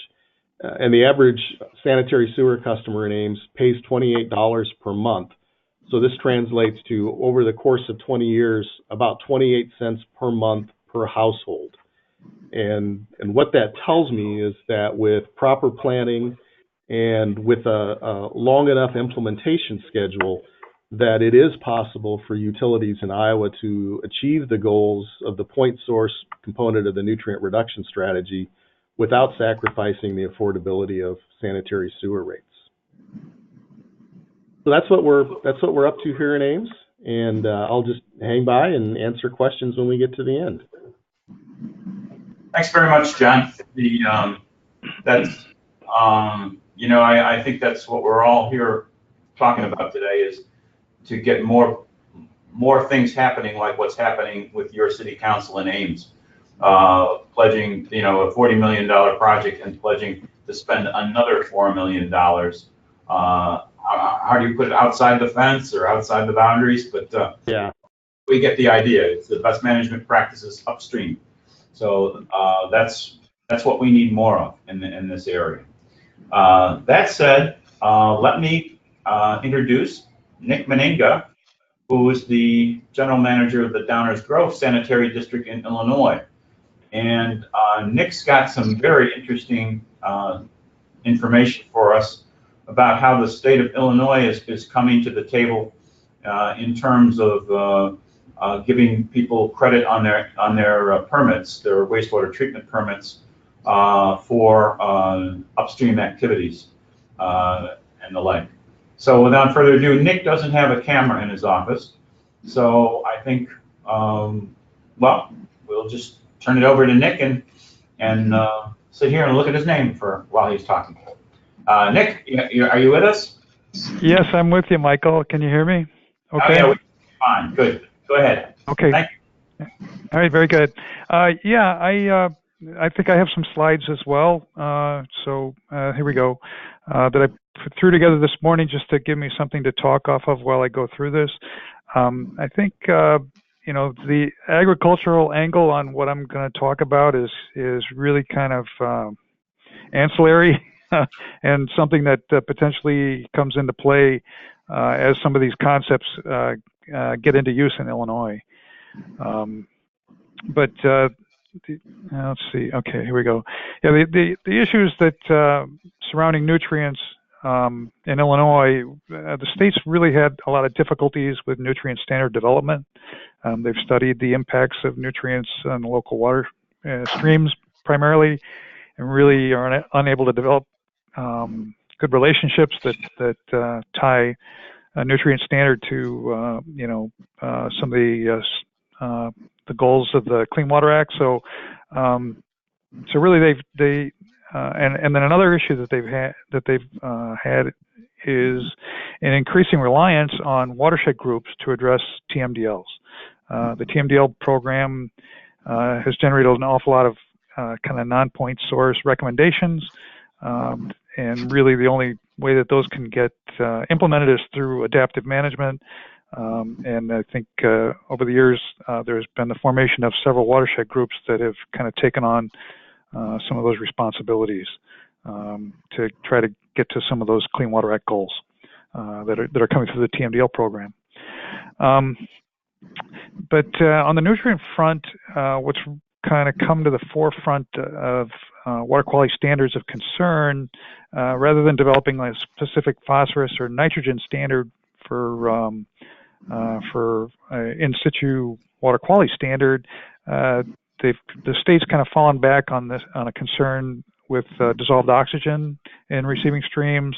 And the average sanitary sewer customer in Ames pays $28 per month. So this translates to, over the course of 20 years, about 28 cents per month per household. And what that tells me is that with proper planning and with a long enough implementation schedule, that it is possible for utilities in Iowa to achieve the goals of the point source component of the nutrient reduction strategy without sacrificing the affordability of sanitary sewer rates. So that's what we're up to here in Ames, and I'll just hang by and answer questions when we get to the end. Thanks very much, John. I think that's what we're all here talking about today, is to get more things happening, like what's happening with your city council in Ames, pledging, a $40 million project and pledging to spend another $4 million. How do you put it, outside the fence or outside the boundaries? But yeah, we get the idea. It's the best management practices upstream. So that's what we need more of in this area. That said, let me introduce Nick Meninga, who is the general manager of the Downers Grove Sanitary District in Illinois. And Nick's got some very interesting information for us about how the state of Illinois is coming to the table in terms of giving people credit on their permits, their wastewater treatment permits, for upstream activities and the like. So without further ado, Nick doesn't have a camera in his office, so I think, we'll just turn it over to Nick and sit here and look at his name while he's talking. Nick, are you with us? Yes, I'm with you, Michael. Can you hear me? Okay. Oh, yeah, fine. Good. Go ahead. Okay. Thank you. All right. Very good. I think I have some slides as well. So here we go. That I threw together this morning just to give me something to talk off of while I go through this. I think the agricultural angle on what I'm going to talk about is really kind of ancillary and something that potentially comes into play as some of these concepts get into use in Illinois. But let's see. Okay, here we go. Yeah, the issues that surrounding nutrients in Illinois, the state's really had a lot of difficulties with nutrient standard development. They've studied the impacts of nutrients on the local water streams primarily, and really are unable to develop good relationships that tie a nutrient standard to some of the goals of the Clean Water Act. So really they and then another issue that they've had is an increasing reliance on watershed groups to address TMDLs. The TMDL program has generated an awful lot of kind of non-point source recommendations, and really the only way that those can get implemented is through adaptive management. And I think over the years there's been the formation of several watershed groups that have kind of taken on some of those responsibilities to try to get to some of those Clean Water Act goals that are coming through the TMDL program. But on the nutrient front, what's kind of come to the forefront of water quality standards of concern, rather than developing a specific phosphorus or nitrogen standard for in situ water quality standard, the state's kind of fallen back on a concern with dissolved oxygen in receiving streams,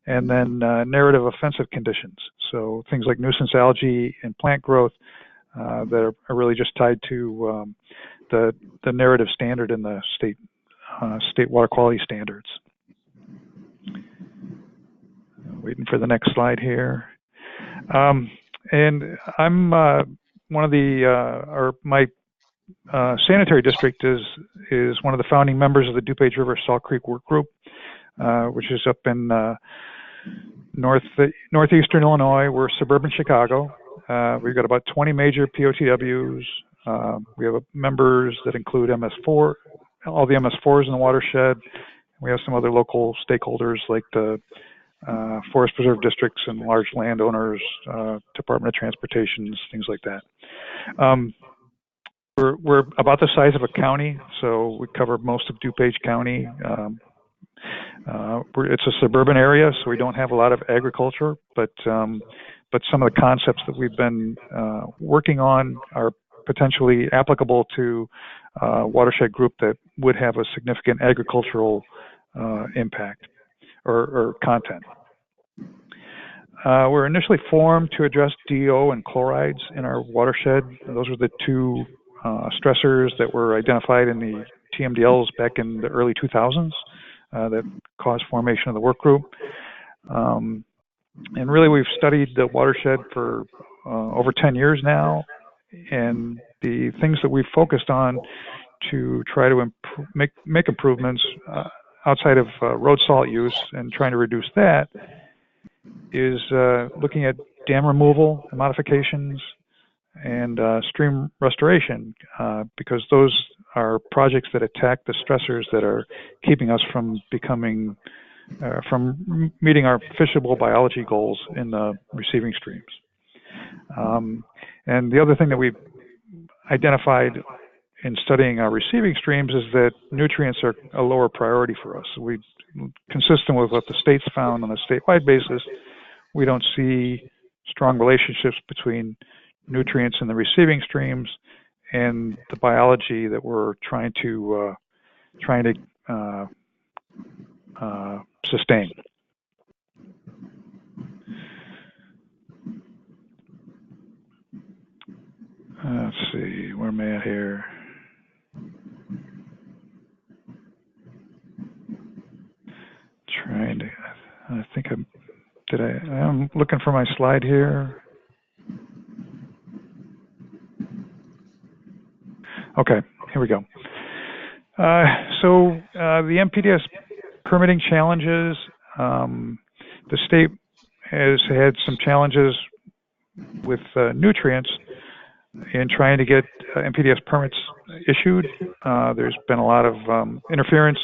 and then narrative offensive conditions. So things like nuisance algae and plant growth that are really just tied to the narrative standard in the state water quality standards. Waiting for the next slide here. And I'm one of the, or my sanitary district is one of the founding members of the DuPage River Salt Creek Work Group, which is up in northeastern Illinois. We're suburban Chicago. We've got about 20 major POTWs. We have members that include MS4, all the MS4s in the watershed. We have some other local stakeholders like the forest preserve districts and large landowners, Department of Transportation, things like that. We're about the size of a county, so we cover most of DuPage County. It's a suburban area, so we don't have a lot of agriculture, but some of the concepts that we've been working on are potentially applicable to a watershed group that would have a significant agricultural impact or content. We're initially formed to address DO and chlorides in our watershed. Those were the two stressors that were identified in the TMDLs back in the early 2000s that caused formation of the work group. And really, we've studied the watershed for over 10 years now, and the things that we've focused on to try to make improvements outside of road salt use and trying to reduce that is looking at dam removal and modifications and stream restoration, because those are projects that attack the stressors that are keeping us from meeting our fishable biology goals in the receiving streams. And the other thing that we've identified in studying our receiving streams is that nutrients are a lower priority for us. Consistent with what the state's found on a statewide basis, we don't see strong relationships between nutrients in the receiving streams and the biology that we're trying to sustain. Let's see, where am I at here? I think I'm looking for my slide here. Okay, here we go. So the MPDS permitting challenges, the state has had some challenges with nutrients in trying to get MPDS permits issued. There's been a lot of interference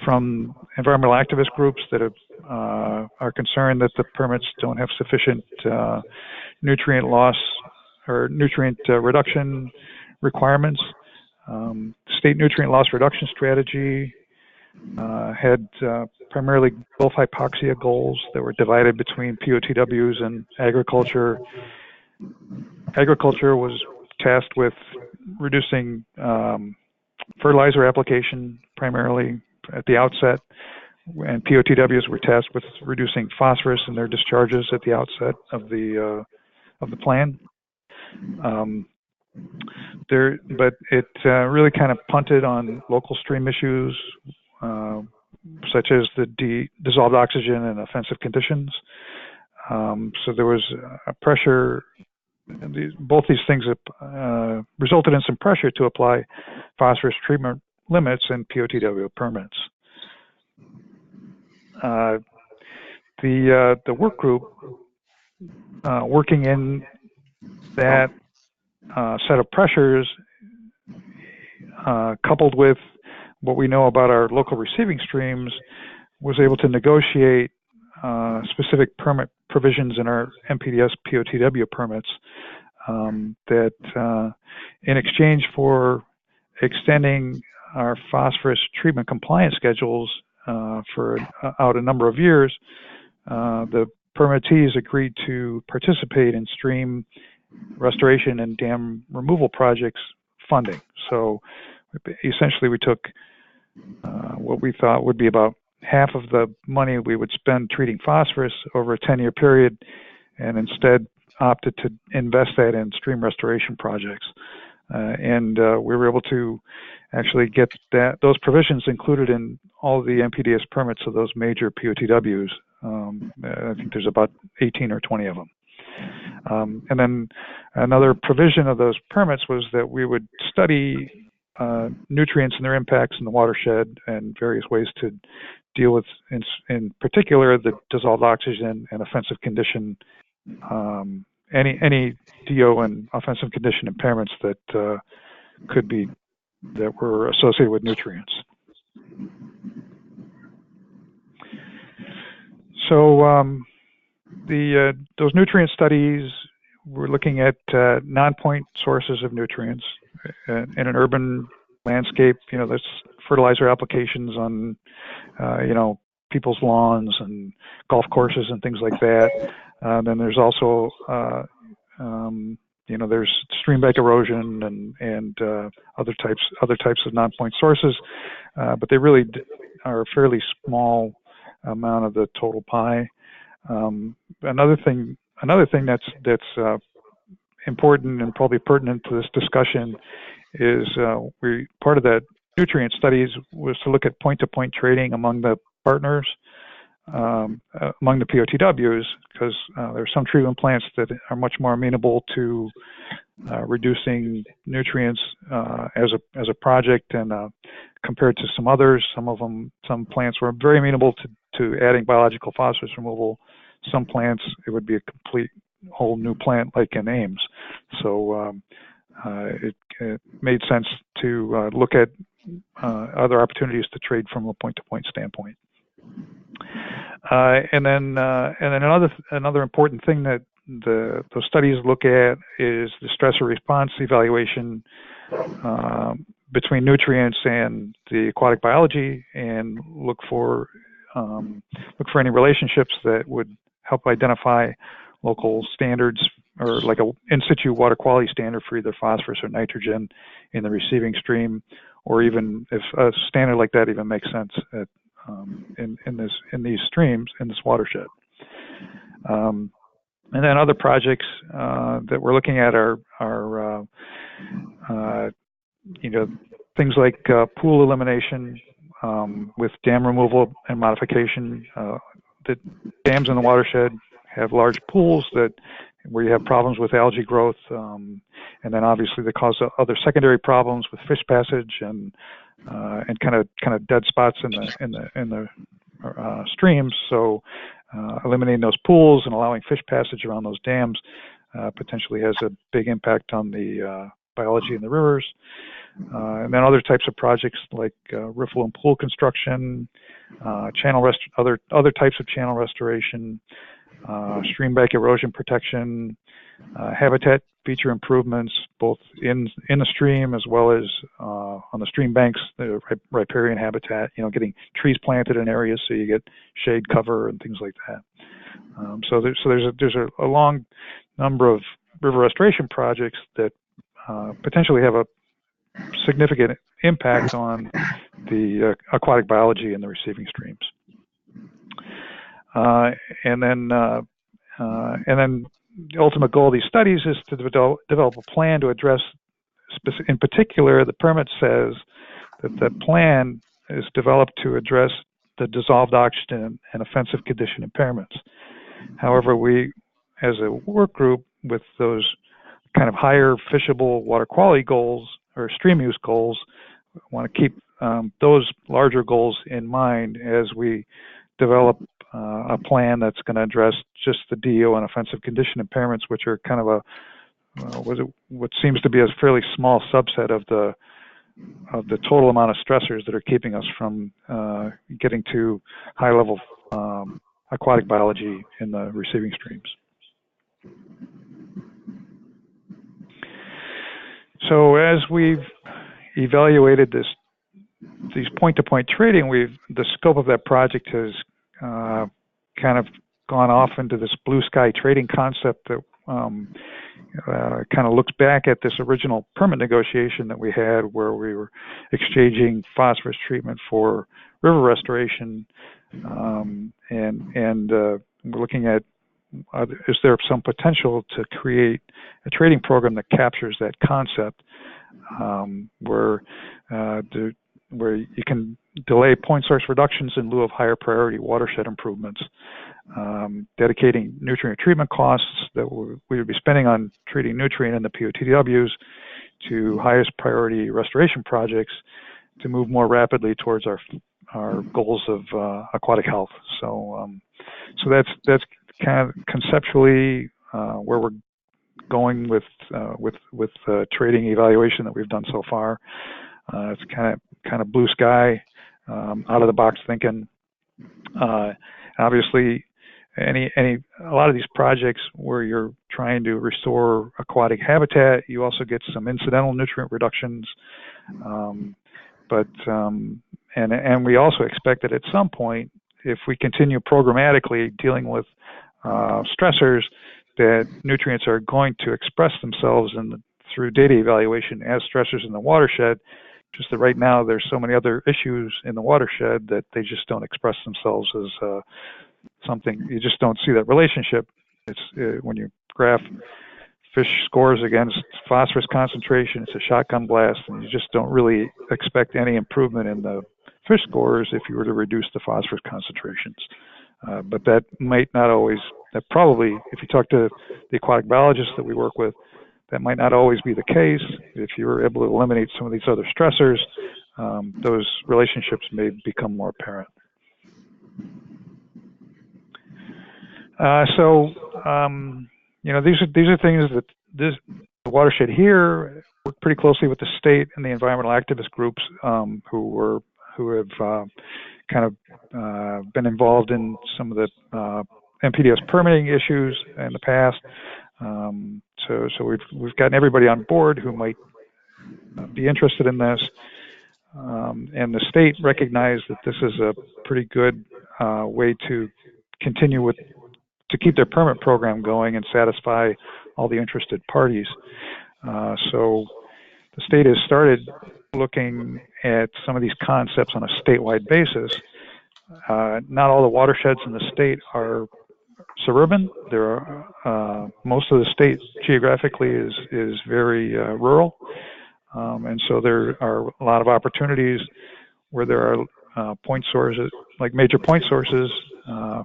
from environmental activist groups that are concerned that the permits don't have sufficient nutrient loss or nutrient reduction requirements. State nutrient loss reduction strategy had primarily Gulf hypoxia goals that were divided between POTWs and agriculture. Agriculture was tasked with reducing fertilizer application primarily at the outset, and POTWs were tasked with reducing phosphorus in their discharges at the outset of the plan. But it really kind of punted on local stream issues, such as the dissolved oxygen and offensive conditions. So there was a pressure. Both these things resulted in some pressure to apply phosphorus treatment limits and POTW permits. The work group working in that set of pressures, coupled with what we know about our local receiving streams, was able to negotiate specific permit provisions in our NPDES POTW permits that in exchange for extending our phosphorus treatment compliance schedules for out a number of years, the permittees agreed to participate in stream restoration and dam removal projects funding. So essentially we took what we thought would be about half of the money we would spend treating phosphorus over a 10-year period, and instead opted to invest that in stream restoration projects. And we were able to actually get those provisions included in all the NPDES permits of those major POTWs. I think there's about 18 or 20 of them. And then another provision of those permits was that we would study nutrients and their impacts in the watershed and various ways to deal with, in particular, the dissolved oxygen and offensive condition, any DO and offensive condition impairments that that were associated with nutrients. So those nutrient studies, we're looking at non-point sources of nutrients in an urban landscape. There's fertilizer applications on, people's lawns and golf courses and things like that. Then there's also, there's stream bank erosion and other types of non-point sources, but they really are a fairly small amount of the total pie. Another thing that's important and probably pertinent to this discussion is part of that nutrient studies was to look at point-to-point trading among the partners, among the POTWs, because there are some treatment plants that are much more amenable to reducing nutrients as a project, and compared to some others. Some plants were very amenable to adding biological phosphorus removal. Some plants, it would be a complete whole new plant like in Ames. So it made sense to look at other opportunities to trade from a point-to-point standpoint. And then another important thing that those studies look at is the stressor response evaluation between nutrients and the aquatic biology, and look for any relationships that would help identify local standards, or like a in situ water quality standard for either phosphorus or nitrogen in the receiving stream, or even if a standard like that even makes sense in these streams, in this watershed. And then other projects that we're looking at are things like pool elimination with dam removal and modification. The dams in the watershed have large pools where you have problems with algae growth, and then obviously they cause other secondary problems with fish passage and kind of dead spots in the streams. So eliminating those pools and allowing fish passage around those dams potentially has a big impact on the biology in the rivers. And then other types of projects like riffle and pool construction, other types of channel restoration, stream bank erosion protection, habitat feature improvements, both in the stream as well as on the stream banks, the riparian habitat, getting trees planted in areas so you get shade cover and things like that. So there's a long number of river restoration projects that potentially have a significant impact on the aquatic biology in the receiving streams. And then the ultimate goal of these studies is to develop a plan to address, in particular, the permit says that the plan is developed to address the dissolved oxygen and offensive condition impairments. However, we, as a work group, with those kind of higher fishable water quality goals or stream use goals, want to keep those larger goals in mind as we develop a plan that's going to address just the DO and offensive condition impairments, which are kind of what seems to be a fairly small subset of the the total amount of stressors that are keeping us from getting to high level aquatic biology in the receiving streams. So as we've evaluated these point-to-point trading, the scope of that project has kind of gone off into this blue sky trading concept that kind of looks back at this original permit negotiation that we had, where we were exchanging phosphorus treatment for river restoration, and we're looking at is there some potential to create a trading program that captures that concept, where you can delay point source reductions in lieu of higher priority watershed improvements, dedicating nutrient treatment costs that we would be spending on treating nutrient in the POTWs to highest priority restoration projects to move more rapidly towards our goals of aquatic health. So that's kind of conceptually where we're going with trading evaluation that we've done so far. It's kind of blue sky, out of the box thinking. Obviously, a lot of these projects where you're trying to restore aquatic habitat, you also get some incidental nutrient reductions. And we also expect that at some point, if we continue programmatically dealing with stressors, that nutrients are going to express themselves through data evaluation as stressors in the watershed. Just that right now there's so many other issues in the watershed that they just don't express themselves as something. You just don't see that relationship. It's when you graph fish scores against phosphorus concentration, it's a shotgun blast, and you just don't really expect any improvement in the fish scores if you were to reduce the phosphorus concentrations. But that might not always, that probably, if you talk to the aquatic biologists that we work with, that might not always be the case. If you were able to eliminate some of these other stressors, those relationships may become more apparent. These are things that the watershed here work pretty closely with the state and the environmental activist groups who have kind of been involved in some of the MPDS permitting issues in the past. So we've gotten everybody on board who might be interested in this, and the state recognized that this is a pretty good way to continue to keep their permit program going and satisfy all the interested parties. So the state has started looking at some of these concepts on a statewide basis. Not all the watersheds in the state are suburban. There are most of the state geographically is very rural, and so there are a lot of opportunities where there are point sources, like major point sources,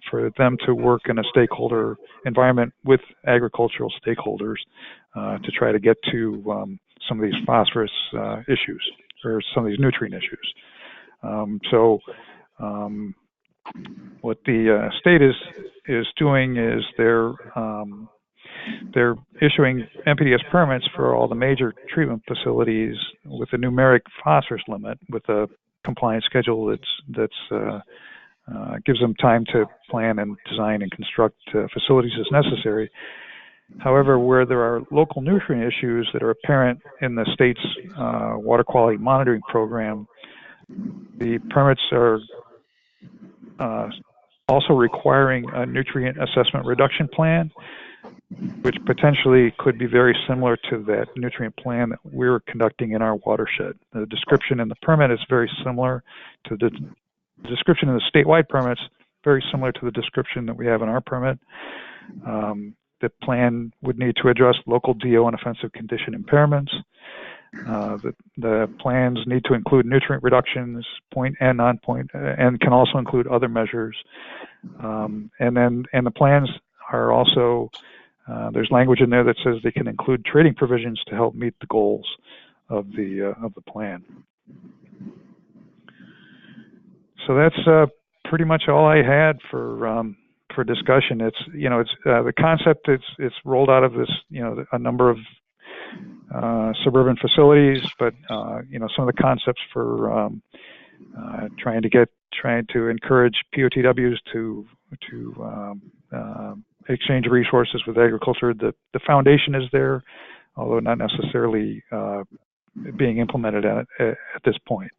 for them to work in a stakeholder environment with agricultural stakeholders to try to get to some of these phosphorus issues or some of these nutrient issues. What the state is doing is they're issuing MPDS permits for all the major treatment facilities with a numeric phosphorus limit, with a compliance schedule that's gives them time to plan and design and construct facilities as necessary. However, where there are local nutrient issues that are apparent in the state's water quality monitoring program, the permits are also requiring a nutrient assessment reduction plan, which potentially could be very similar to that nutrient plan that we're conducting in our watershed. The description in the permit is very similar to the description in the statewide permits, very similar to the description that we have in our permit. The plan would need to address local DO and offensive condition impairments. The plans need to include nutrient reductions, point and non-point, and can also include other measures. And the plans are also, there's language in there that says they can include trading provisions to help meet the goals of the plan. So that's pretty much all I had for discussion. It's the concept. It's rolled out of this, a number of suburban facilities, but some of the concepts for trying to encourage POTWs to exchange resources with agriculture. The foundation is there, although not necessarily being implemented at this point.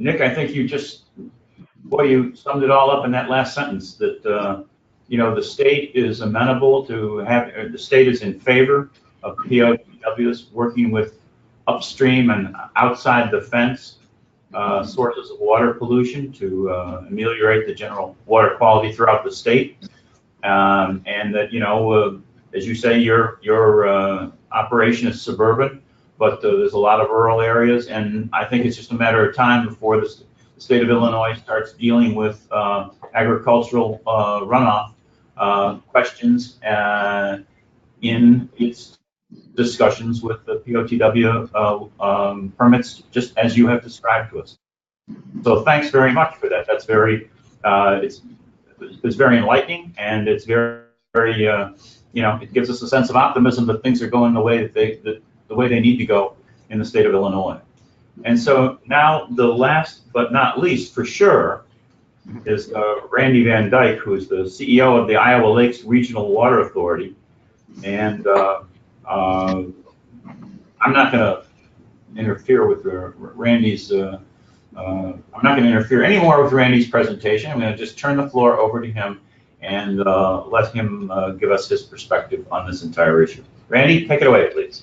Nick, I think you summed it all up in that last sentence, that the state is amenable to the state is in favor of POTWs working with upstream and outside the fence sources of water pollution to ameliorate the general water quality throughout the state, and that as you say, your operation is suburban, but there's a lot of rural areas, and I think it's just a matter of time before the state of Illinois starts dealing with agricultural runoff questions in its discussions with the POTW permits, just as you have described to us. So thanks very much for that. That's very, it's very enlightening, and it's very, it gives us a sense of optimism that things are going the way the way they need to go in the state of Illinois. And so now the last but not least, for sure, is Randy Van Dyke, who is the CEO of the Iowa Lakes Regional Water Authority. And I'm not going to interfere with Randy's. I'm not going to interfere anymore with Randy's presentation. I'm going to just turn the floor over to him and let him give us his perspective on this entire issue. Randy, take it away, please.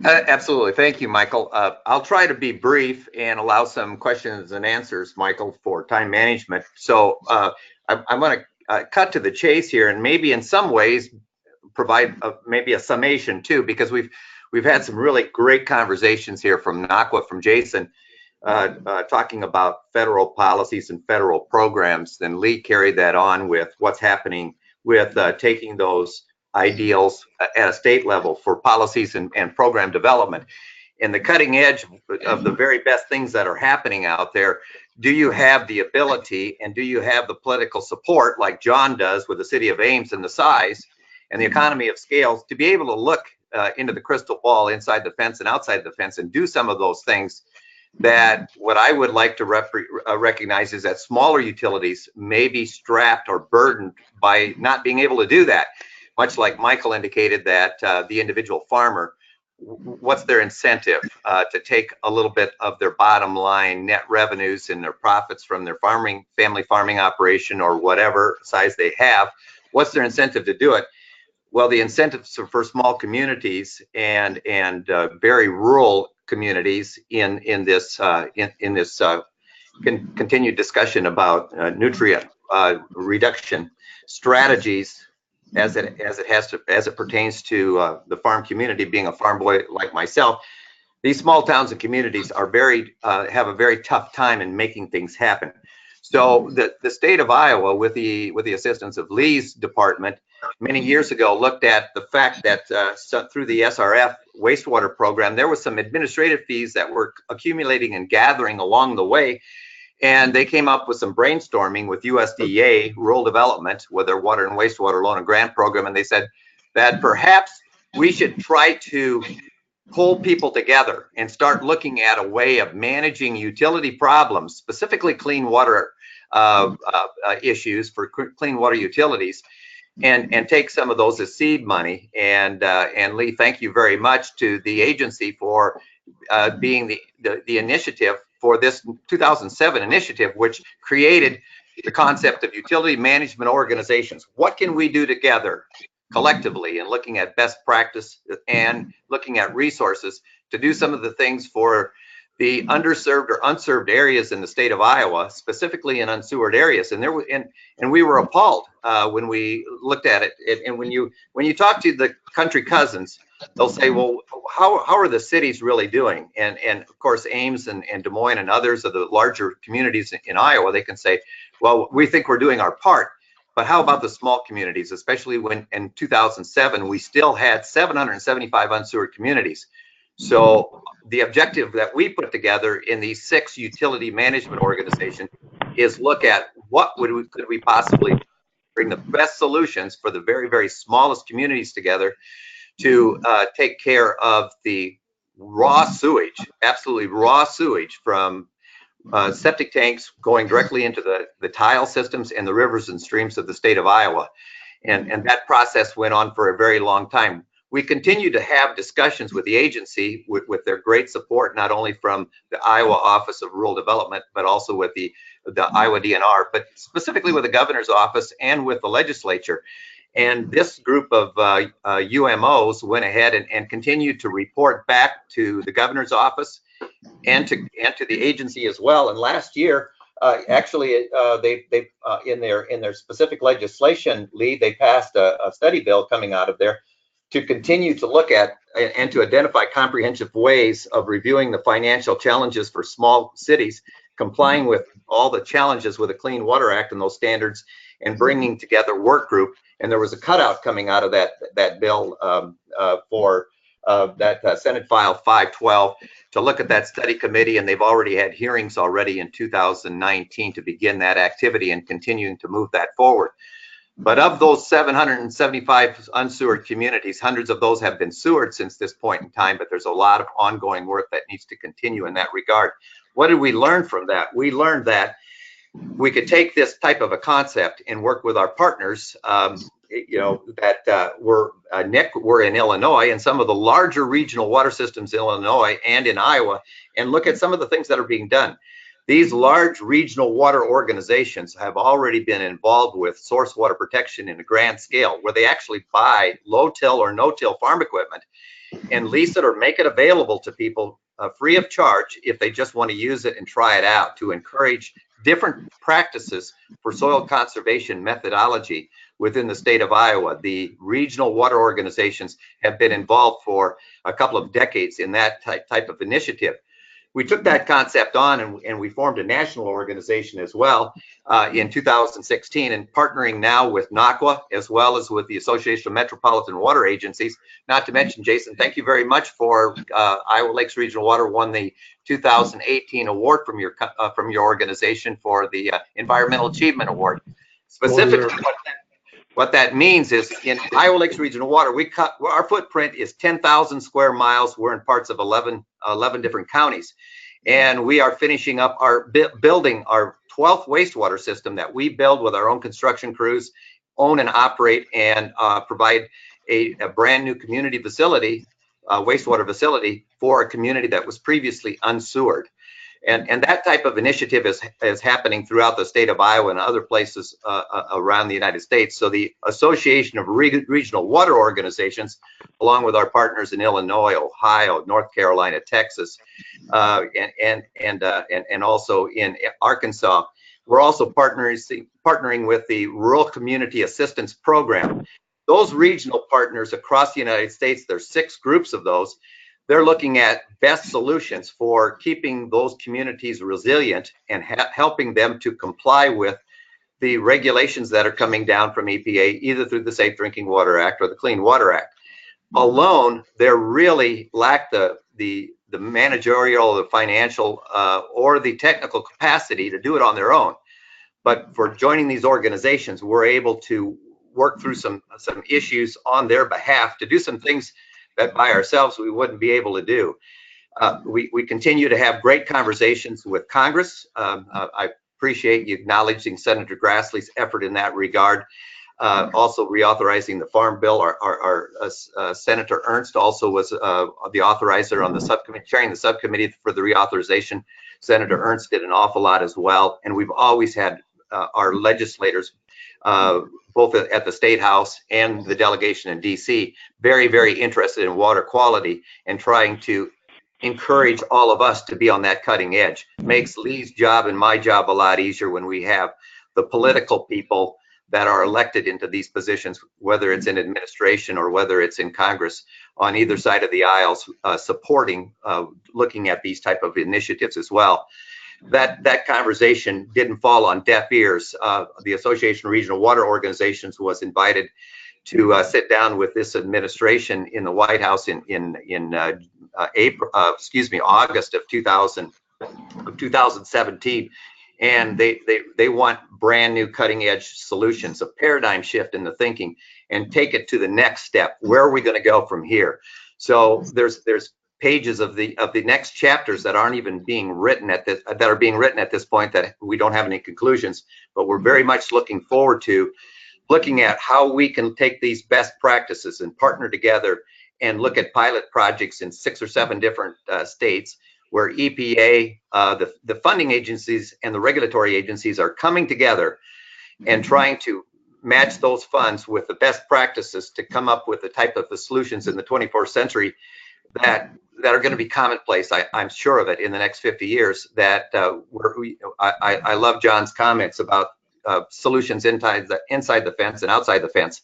Absolutely. Thank you, Michael. I'll try to be brief and allow some questions and answers, Michael, for time management. So I'm going to cut to the chase here, and maybe in some ways provide maybe a summation too, because we've had some really great conversations here from NACWA, from Jason, talking about federal policies and federal programs. Then Lee carried that on with what's happening with taking those ideals at a state level for policies and program development. In the cutting edge of the very best things that are happening out there, do you have the ability and do you have the political support, like John does with the city of Ames and the size and the economy of scales, to be able to look into the crystal ball inside the fence and outside the fence and do some of those things that what I would like to recognize is that smaller utilities may be strapped or burdened by not being able to do that. Much like Michael indicated that the individual farmer, what's their incentive to take a little bit of their bottom line net revenues and their profits from their family farming operation or whatever size they have, what's their incentive to do it? Well, the incentives for small communities and very rural communities in this continued discussion about nutrient reduction strategies as it pertains to the farm community. Being a farm boy like myself, these small towns and communities are have a very tough time in making things happen. So the state of Iowa, with the assistance of Lee's department, many years ago looked at the fact that through the SRF wastewater program, there was some administrative fees that were accumulating and gathering along the way. And they came up with some brainstorming with USDA Rural Development with their water and wastewater loan and grant program. And they said that perhaps we should try to pull people together and start looking at a way of managing utility problems, specifically clean water issues for clean water utilities, and take some of those as seed money. And Lee, thank you very much to the agency for being the initiative for this 2007 initiative, which created the concept of utility management organizations. What can we do together collectively, and looking at best practice and looking at resources to do some of the things for the underserved or unserved areas in the state of Iowa, specifically in unsewered areas. And we were appalled when we looked at it. And when you talk to the country cousins, they'll say, well, how are the cities really doing? And of course, Ames and Des Moines and others of the larger communities in Iowa, they can say, well, we think we're doing our part. But how about the small communities, especially when in 2007, we still had 775 unsewered communities. So the objective that we put together in these 6 utility management organizations is look at what could we possibly bring the best solutions for the very, very smallest communities together to take care of the raw sewage, absolutely raw sewage from septic tanks going directly into the tile systems and the rivers and streams of the state of Iowa. And that process went on for a very long time. We continue to have discussions with the agency with their great support, not only from the Iowa Office of Rural Development, but also with the Iowa DNR, but specifically with the governor's office and with the legislature. And this group of UMOs went ahead and continued to report back to the governor's office and to the agency as well. And last year, actually, they in their specific legislation lead, they passed a study bill coming out of there to continue to look at and to identify comprehensive ways of reviewing the financial challenges for small cities, complying with all the challenges with the Clean Water Act and those standards, and bringing together work group. And there was a cutout coming out of that bill for that Senate File 512 to look at that study committee, and they've already had hearings already in 2019 to begin that activity and continuing to move that forward. But of those 775 unsewered communities, hundreds of those have been sewered since this point in time, but there's a lot of ongoing work that needs to continue in that regard. What did we learn from that? We learned that we could take this type of a concept and work with our partners, we're in Illinois and some of the larger regional water systems in Illinois and in Iowa, and look at some of the things that are being done. These large regional water organizations have already been involved with source water protection in a grand scale, where they actually buy low-till or no-till farm equipment and lease it or make it available to people free of charge if they just want to use it and try it out, to encourage different practices for soil conservation methodology within the state of Iowa. The regional water organizations have been involved for a couple of decades in that type of initiative. We took that concept on and we formed a national organization as well in 2016, and partnering now with NACWA as well as with the Association of Metropolitan Water Agencies. Not to mention, Jason, thank you very much for Iowa Lakes Regional Water won the 2018 award from your organization for the Environmental Achievement Award. Specifically, what that means is in Iowa Lakes Regional Water, our footprint is 10,000 square miles. We're in parts of 11 different counties. And we are finishing up building our 12th wastewater system that we build with our own construction crews, own and operate, and provide a brand new community facility, wastewater facility for a community that was previously unsewered. And that type of initiative is happening throughout the state of Iowa and other places around the United States. So the Association of Regional Water Organizations, along with our partners in Illinois, Ohio, North Carolina, Texas, and also in Arkansas, we're also partnering with the Rural Community Assistance Program. Those regional partners across the United States, there's 6 groups of those. They're looking at best solutions for keeping those communities resilient and helping them to comply with the regulations that are coming down from EPA, either through the Safe Drinking Water Act or the Clean Water Act. Alone, they really lack the managerial, the financial, or the technical capacity to do it on their own. But for joining these organizations, we're able to work through some issues on their behalf to do some things that by ourselves we wouldn't be able to do. We continue to have great conversations with Congress. I appreciate you acknowledging Senator Grassley's effort in that regard. Also reauthorizing the Farm Bill. Our Senator Ernst also was the authorizer on the subcommittee, chairing the subcommittee for the reauthorization. Senator Ernst did an awful lot as well. And we've always had our legislators, both at the State House and the delegation in DC, very, very interested in water quality and trying to encourage all of us to be on that cutting edge. Makes Lee's job and my job a lot easier when we have the political people that are elected into these positions, whether it's in administration or whether it's in Congress, on either side of the aisles, supporting, looking at these type of initiatives as well. That conversation didn't fall on deaf ears. The Association of Regional Water Organizations was invited to sit down with this administration in the White House in August of 2017, and they want brand new cutting edge solutions, a paradigm shift in the thinking, and take it to the next step. Where are we going to go from here? So there's pages of the next chapters that aren't even being written at this, that are being written at this point, that we don't have any conclusions, but we're very much looking forward to looking at how we can take these best practices and partner together and look at pilot projects in 6 or 7 different states where EPA, the funding agencies and the regulatory agencies are coming together and trying to match those funds with the best practices to come up with the type of the solutions in the 24th century that are going to be commonplace. I'm sure of it in the next 50 years. That I love John's comments about solutions inside the fence and outside the fence.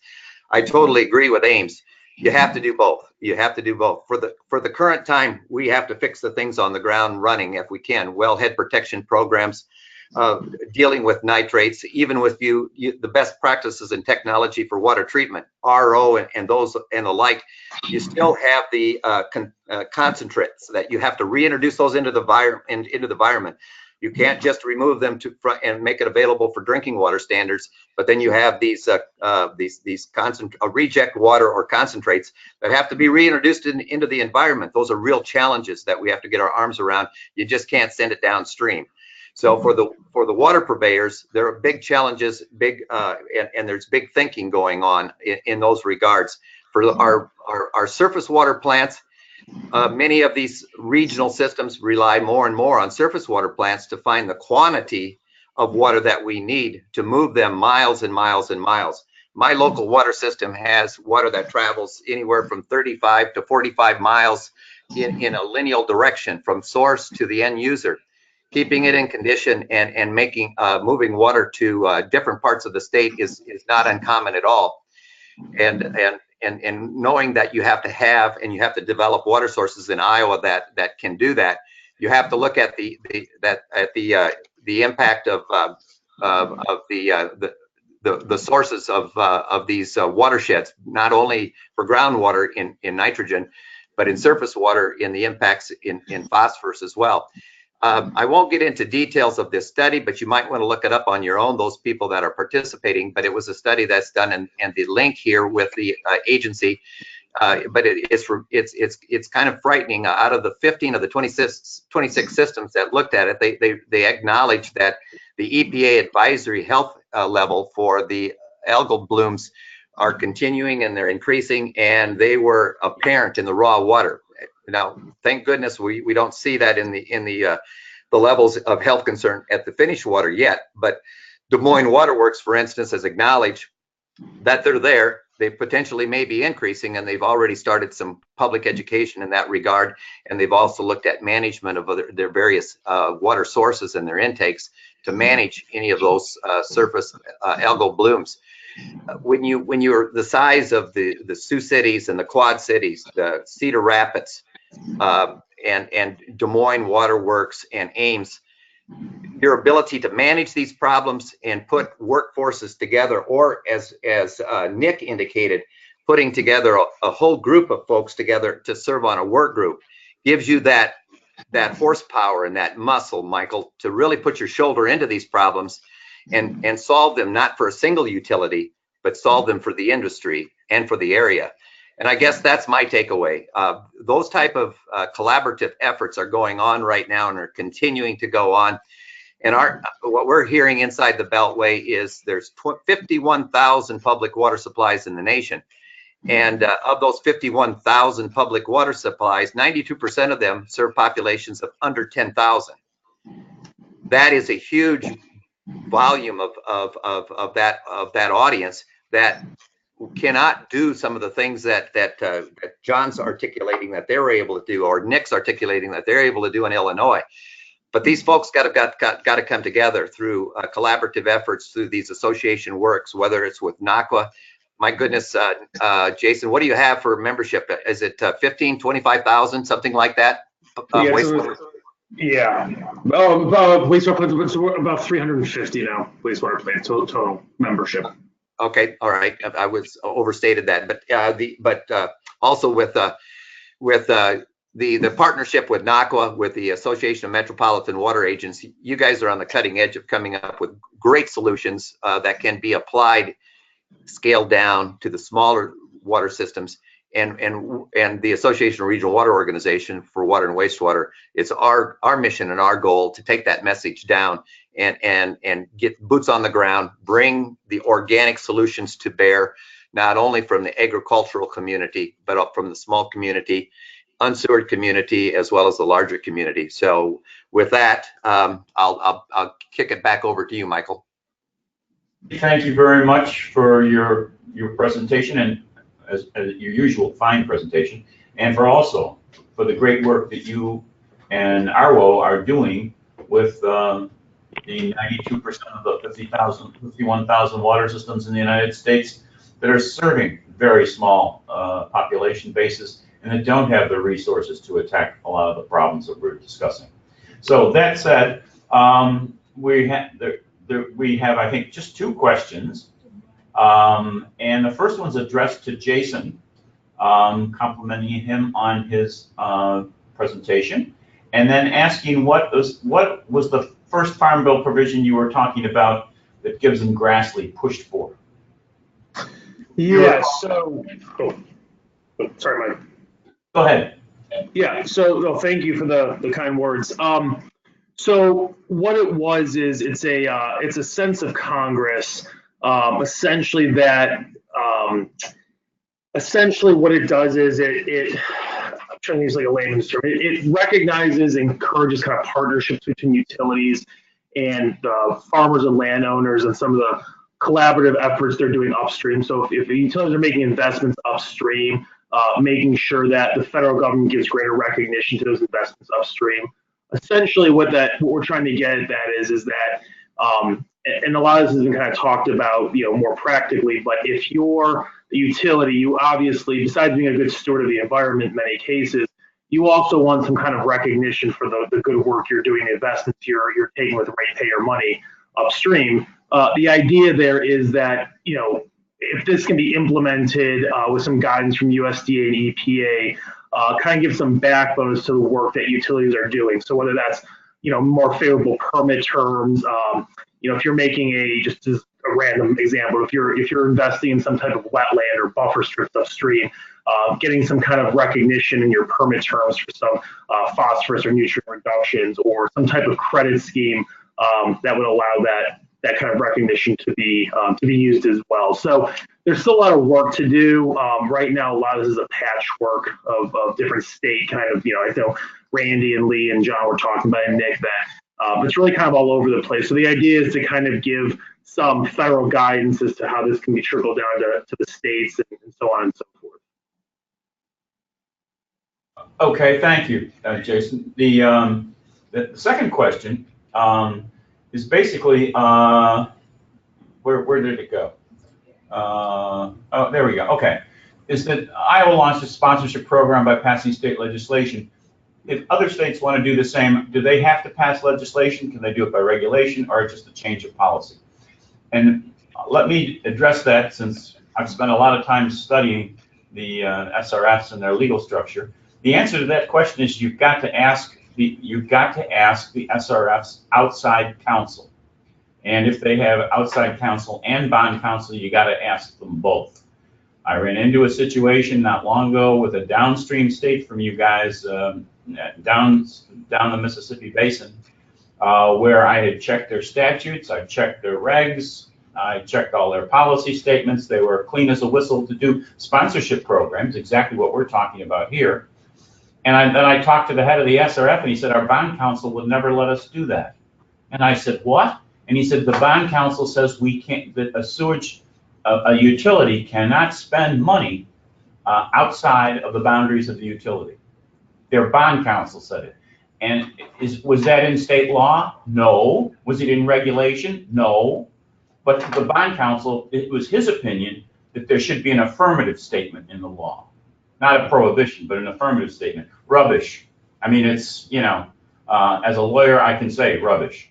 I totally agree with Ames. You have to do both. You have to do both. For the current time, we have to fix the things on the ground running if we can. Wellhead protection programs, dealing with nitrates, even with the best practices in technology for water treatment, RO and those and the like. You still have the concentrates that you have to reintroduce those into the environment. You can't just remove them and make it available for drinking water standards, but then you have these reject water or concentrates that have to be reintroduced into the environment. Those are real challenges that we have to get our arms around. You just can't send it downstream. So for the water purveyors, there are big challenges, and there's big thinking going on in those regards. For our surface water plants, many of these regional systems rely more and more on surface water plants to find the quantity of water that we need to move them miles and miles and miles. My local water system has water that travels anywhere from 35 to 45 miles in a linear direction from source to the end user. Keeping it in condition and making moving water to different parts of the state is not uncommon at all. And knowing that you have to develop water sources in Iowa that can do that, you have to look at the impact of the sources of these watersheds, not only for groundwater in nitrogen, but in surface water in the impacts in phosphorus as well. I won't get into details of this study, but you might want to look it up on your own, those people that are participating. But it was a study that's done, and the link here with the agency. But it's kind of frightening. Out of the 15 of the 26 systems that looked at it, they acknowledged that the EPA advisory health level for the algal blooms are continuing and they're increasing, and they were apparent in the raw water. Now, thank goodness we don't see that in the levels of health concern at the finished water yet. But Des Moines Waterworks, for instance, has acknowledged that they're there. They potentially may be increasing, and they've already started some public education in that regard. And they've also looked at management of their various water sources and their intakes to manage any of those surface algal blooms. When you're the size of the Sioux cities and the Quad cities, the Cedar Rapids, and Des Moines Waterworks and Ames, your ability to manage these problems and put workforces together, or as Nick indicated, putting together a whole group of folks together to serve on a work group, gives you that horsepower and that muscle, Michael, to really put your shoulder into these problems and solve them, not for a single utility, but solve them for the industry and for the area. And I guess that's my takeaway. Those type of collaborative efforts are going on right now and are continuing to go on. And what we're hearing inside the Beltway is there's 51,000 public water supplies in the nation. And of those 51,000 public water supplies, 92% of them serve populations of under 10,000. That is a huge volume of that audience that cannot do some of the things that John's articulating that they were able to do, or Nick's articulating that they're able to do in Illinois. But these folks got to come together through collaborative efforts through these association works, whether it's with NACWA. My goodness, Jason, what do you have for membership? Is it 15, 25,000, something like that? Yeah. Wastewater plants, about 350 now, wastewater plant total membership. Okay, all right. I was overstated that, but also with the partnership with NACWA, with the Association of Metropolitan Water Agencies, you guys are on the cutting edge of coming up with great solutions that can be applied, scaled down to the smaller water systems. And the Association of Regional Water Organization for Water and Wastewater, it's our mission and our goal to take that message down and get boots on the ground, bring the organic solutions to bear, not only from the agricultural community, but up from the small community, unsewered community, as well as the larger community. So with that, I'll kick it back over to you, Michael. Thank you very much for your presentation, and as your usual fine presentation, and for the great work that you and ARWO are doing with the 92% of the 51,000 water systems in the United States that are serving very small population bases and that don't have the resources to attack a lot of the problems that we're discussing. So that said, we have, I think, just 2 questions. And the first one's addressed to Jason, complimenting him on his presentation, and then asking what was the first Farm Bill provision you were talking about that Gibbs and Grassley pushed for? Yeah, so, sorry, Mike. Go ahead. Yeah, so thank you for the kind words. So what it was is it's a sense of Congress, essentially that essentially what it does is it I'm trying to use like a layman's term. It recognizes and encourages kind of partnerships between utilities and farmers and landowners and some of the collaborative efforts they're doing upstream. So if the utilities are making investments upstream, making sure that the federal government gives greater recognition to those investments upstream. Essentially, what we're trying to get at that is that, and a lot of this has been kind of talked about, more practically. But if you're the utility, you obviously, besides being a good steward of the environment in many cases, you also want some kind of recognition for the good work you're doing, the investments you're taking with ratepayer money upstream. The idea there is that, if this can be implemented with some guidance from USDA and EPA, kind of give some backbone to the work that utilities are doing. So whether that's, more favorable permit terms, if you're making just as a random example, if you're investing in some type of wetland or buffer strips upstream, getting some kind of recognition in your permit terms for some phosphorus or nutrient reductions, or some type of credit scheme that would allow that kind of recognition to be used as well. So there's still a lot of work to do. Right now, a lot of this is a patchwork of different state kind of, I know Randy and Lee and John were talking about, and Nick, that it's really kind of all over the place. So the idea is to kind of give some federal guidance as to how this can be trickled down to the states and so on and so forth. Okay, thank you, Jason. The second question is basically, where did it go? Oh, there we go. Okay. Is that Iowa launched a sponsorship program by passing state legislation. If other states want to do the same, do they have to pass legislation? Can they do it by regulation, or just a change of policy? And let me address that, since I've spent a lot of time studying the SRFs and their legal structure. The answer to that question is you've got to ask the SRFs outside counsel. And if they have outside counsel and bond counsel, you got to ask them both. I ran into a situation not long ago with a downstream state from you guys, down the Mississippi Basin, where I had checked their statutes, I checked their regs, I checked all their policy statements. They were clean as a whistle to do sponsorship programs, exactly what we're talking about here. And then I talked to the head of the SRF, and he said, our bond counsel would never let us do that. And I said, what? And he said, the bond counsel says we can't, that a utility cannot spend money outside of the boundaries of the utility. Their bond counsel said it. And was that in state law? No. Was it in regulation? No. But the bond counsel, it was his opinion that there should be an affirmative statement in the law. Not a prohibition, but an affirmative statement. Rubbish. I mean, it's, as a lawyer, I can say rubbish.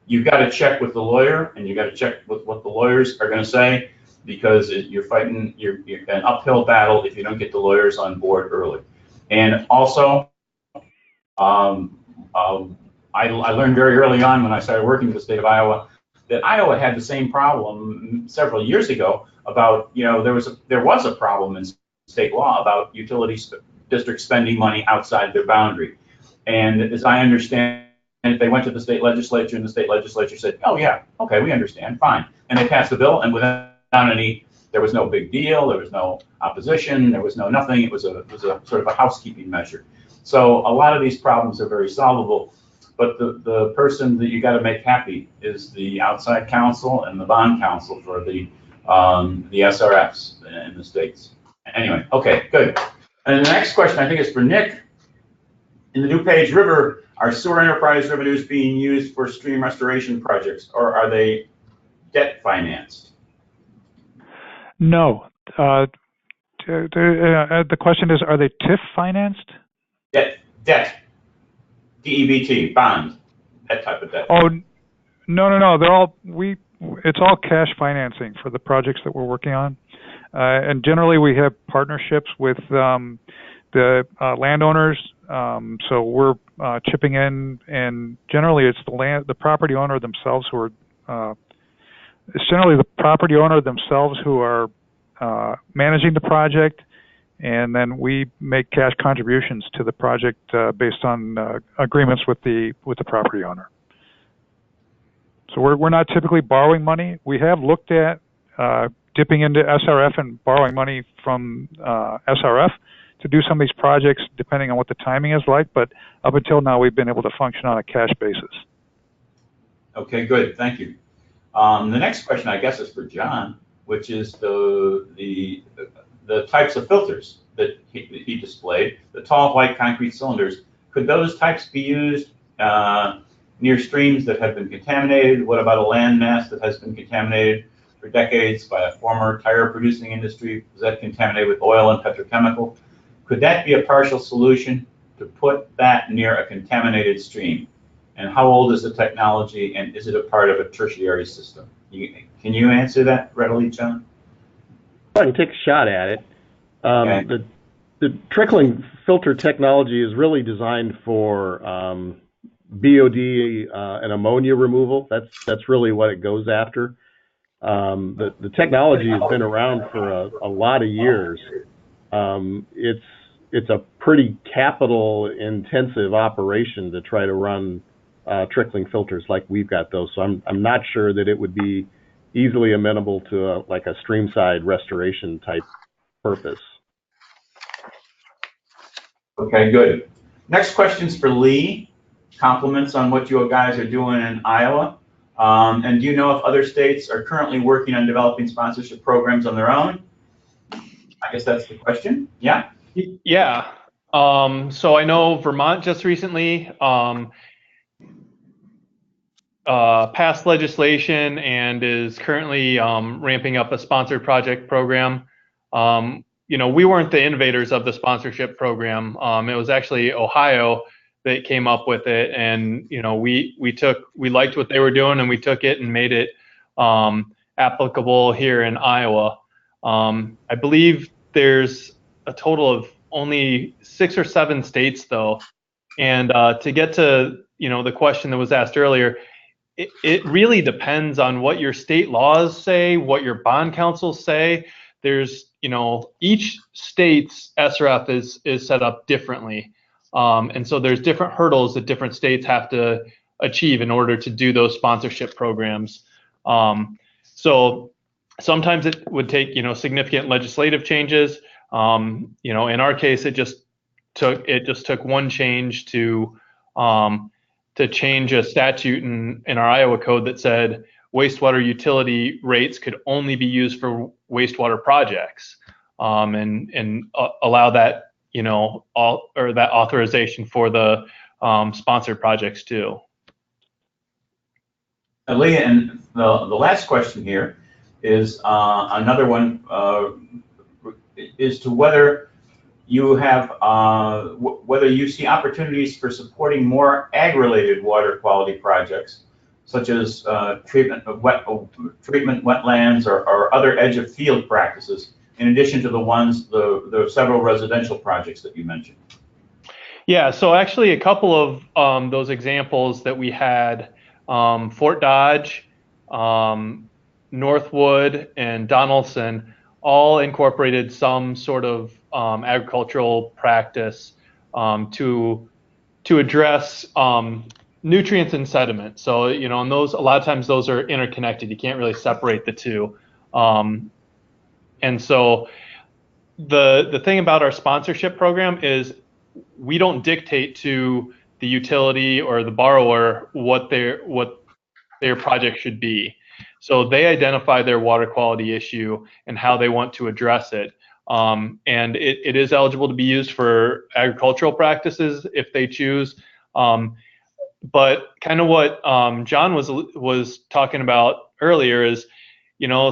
You've got to check with the lawyer, and you've got to check with what the lawyers are going to say. because you're fighting you're an uphill battle if you don't get the lawyers on board early. And also, I learned very early on when I started working with the state of Iowa that Iowa had the same problem several years ago about, there was a problem in state law about utility districts spending money outside their boundary. And as I understand it, they went to the state legislature, and the state legislature said, oh yeah, okay, we understand, fine. And they passed the bill, and without there was no big deal, there was no opposition, there was no nothing. It was a sort of a housekeeping measure. So a lot of these problems are very solvable, but the person that you got to make happy is the outside counsel and the bond counsel for the SRFs in the states. Anyway, okay, good. And the next question I think is for Nick. In the DuPage River, are sewer enterprise revenues being used for stream restoration projects, or are they debt financed? No. The question is, are they TIF financed? Debt, DEBT, bond, that type of debt. Oh, no. They're all it's all cash financing for the projects that we're working on, and generally we have partnerships with the landowners. So we're chipping in, and generally it's the property owner themselves who are. It's generally the property owner themselves who are managing the project, and then we make cash contributions to the project based on agreements with the property owner. So we're not typically borrowing money. We have looked at dipping into SRF and borrowing money from SRF to do some of these projects, depending on what the timing is like. But up until now, we've been able to function on a cash basis. Okay, good. Thank you. The next question, I guess, is for John, which is the types of filters that he displayed, the tall white concrete cylinders. Could those types be used near streams that have been contaminated? What about a landmass that has been contaminated for decades by a former tire producing industry? Was that contaminated with oil and petrochemical? Could that be a partial solution to put that near a contaminated stream? And how old is the technology, and is it a part of a tertiary system? Can you answer that readily, John? I can take a shot at it. Okay. The trickling filter technology is really designed for BOD and ammonia removal. That's really what it goes after. The technology has been around for a lot of years. It's a pretty capital intensive operation to try to run trickling filters like we've got those. So I'm not sure that it would be easily amenable to like a streamside restoration type purpose. Okay, good. Next question's for Lee. Compliments on what you guys are doing in Iowa. And do you know if other states are currently working on developing sponsorship programs on their own? I guess that's the question. Yeah? Yeah. So I know Vermont just recently passed legislation and is currently ramping up a sponsored project program. We weren't the innovators of the sponsorship program. It was actually Ohio that came up with it, and we liked what they were doing, and we took it and made it applicable here in Iowa. I believe there's a total of only 6 or 7 states though, and to get to the question that was asked earlier, it really depends on what your state laws say, what your bond councils say. There's each state's SRF is set up differently. And so there's different hurdles that different states have to achieve in order to do those sponsorship programs. So sometimes it would take, significant legislative changes. In our case, it just took one change to change a statute in our Iowa code that said wastewater utility rates could only be used for wastewater projects, and allow that, that authorization for the sponsored projects too. Lee, and the last question here is another one, is to whether you have whether you see opportunities for supporting more ag-related water quality projects, such as treatment of treatment wetlands or other edge of field practices, in addition to the several residential projects that you mentioned? Yeah, so actually a couple of those examples that we had, Fort Dodge, Northwood, and Donaldson, all incorporated some sort of agricultural practice to address nutrients and sediment. So, and those, a lot of times those are interconnected. You can't really separate the two. And so the thing about our sponsorship program is we don't dictate to the utility or the borrower what their project should be. So they identify their water quality issue and how they want to address it. And it is eligible to be used for agricultural practices if they choose. But kind of what John was talking about earlier is,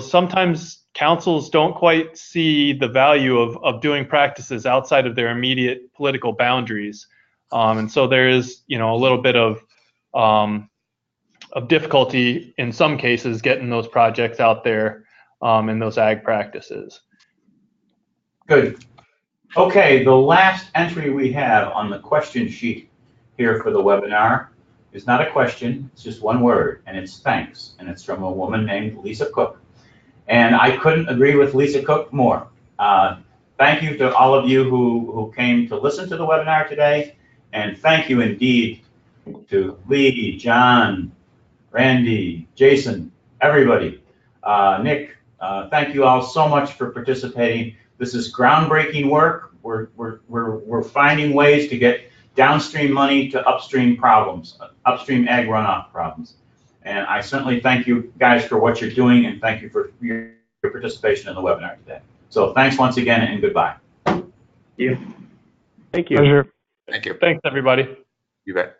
sometimes councils don't quite see the value of doing practices outside of their immediate political boundaries. And so there is, a little bit of difficulty in some cases getting those projects out there in those ag practices. Good. Okay, the last entry we have on the question sheet here for the webinar is not a question, it's just one word, and it's thanks. And it's from a woman named Lisa Cook. And I couldn't agree with Lisa Cook more. Thank you to all of you who came to listen to the webinar today. And thank you indeed to Lee, John, Randy, Jason, everybody. Nick, thank you all so much for participating. This is groundbreaking work. We're finding ways to get downstream money to upstream problems, upstream ag runoff problems. And I certainly thank you guys for what you're doing, and thank you for your participation in the webinar today. So thanks once again, and goodbye. Thank you. Thank you. Pleasure. Thank you. Thanks, everybody. You bet.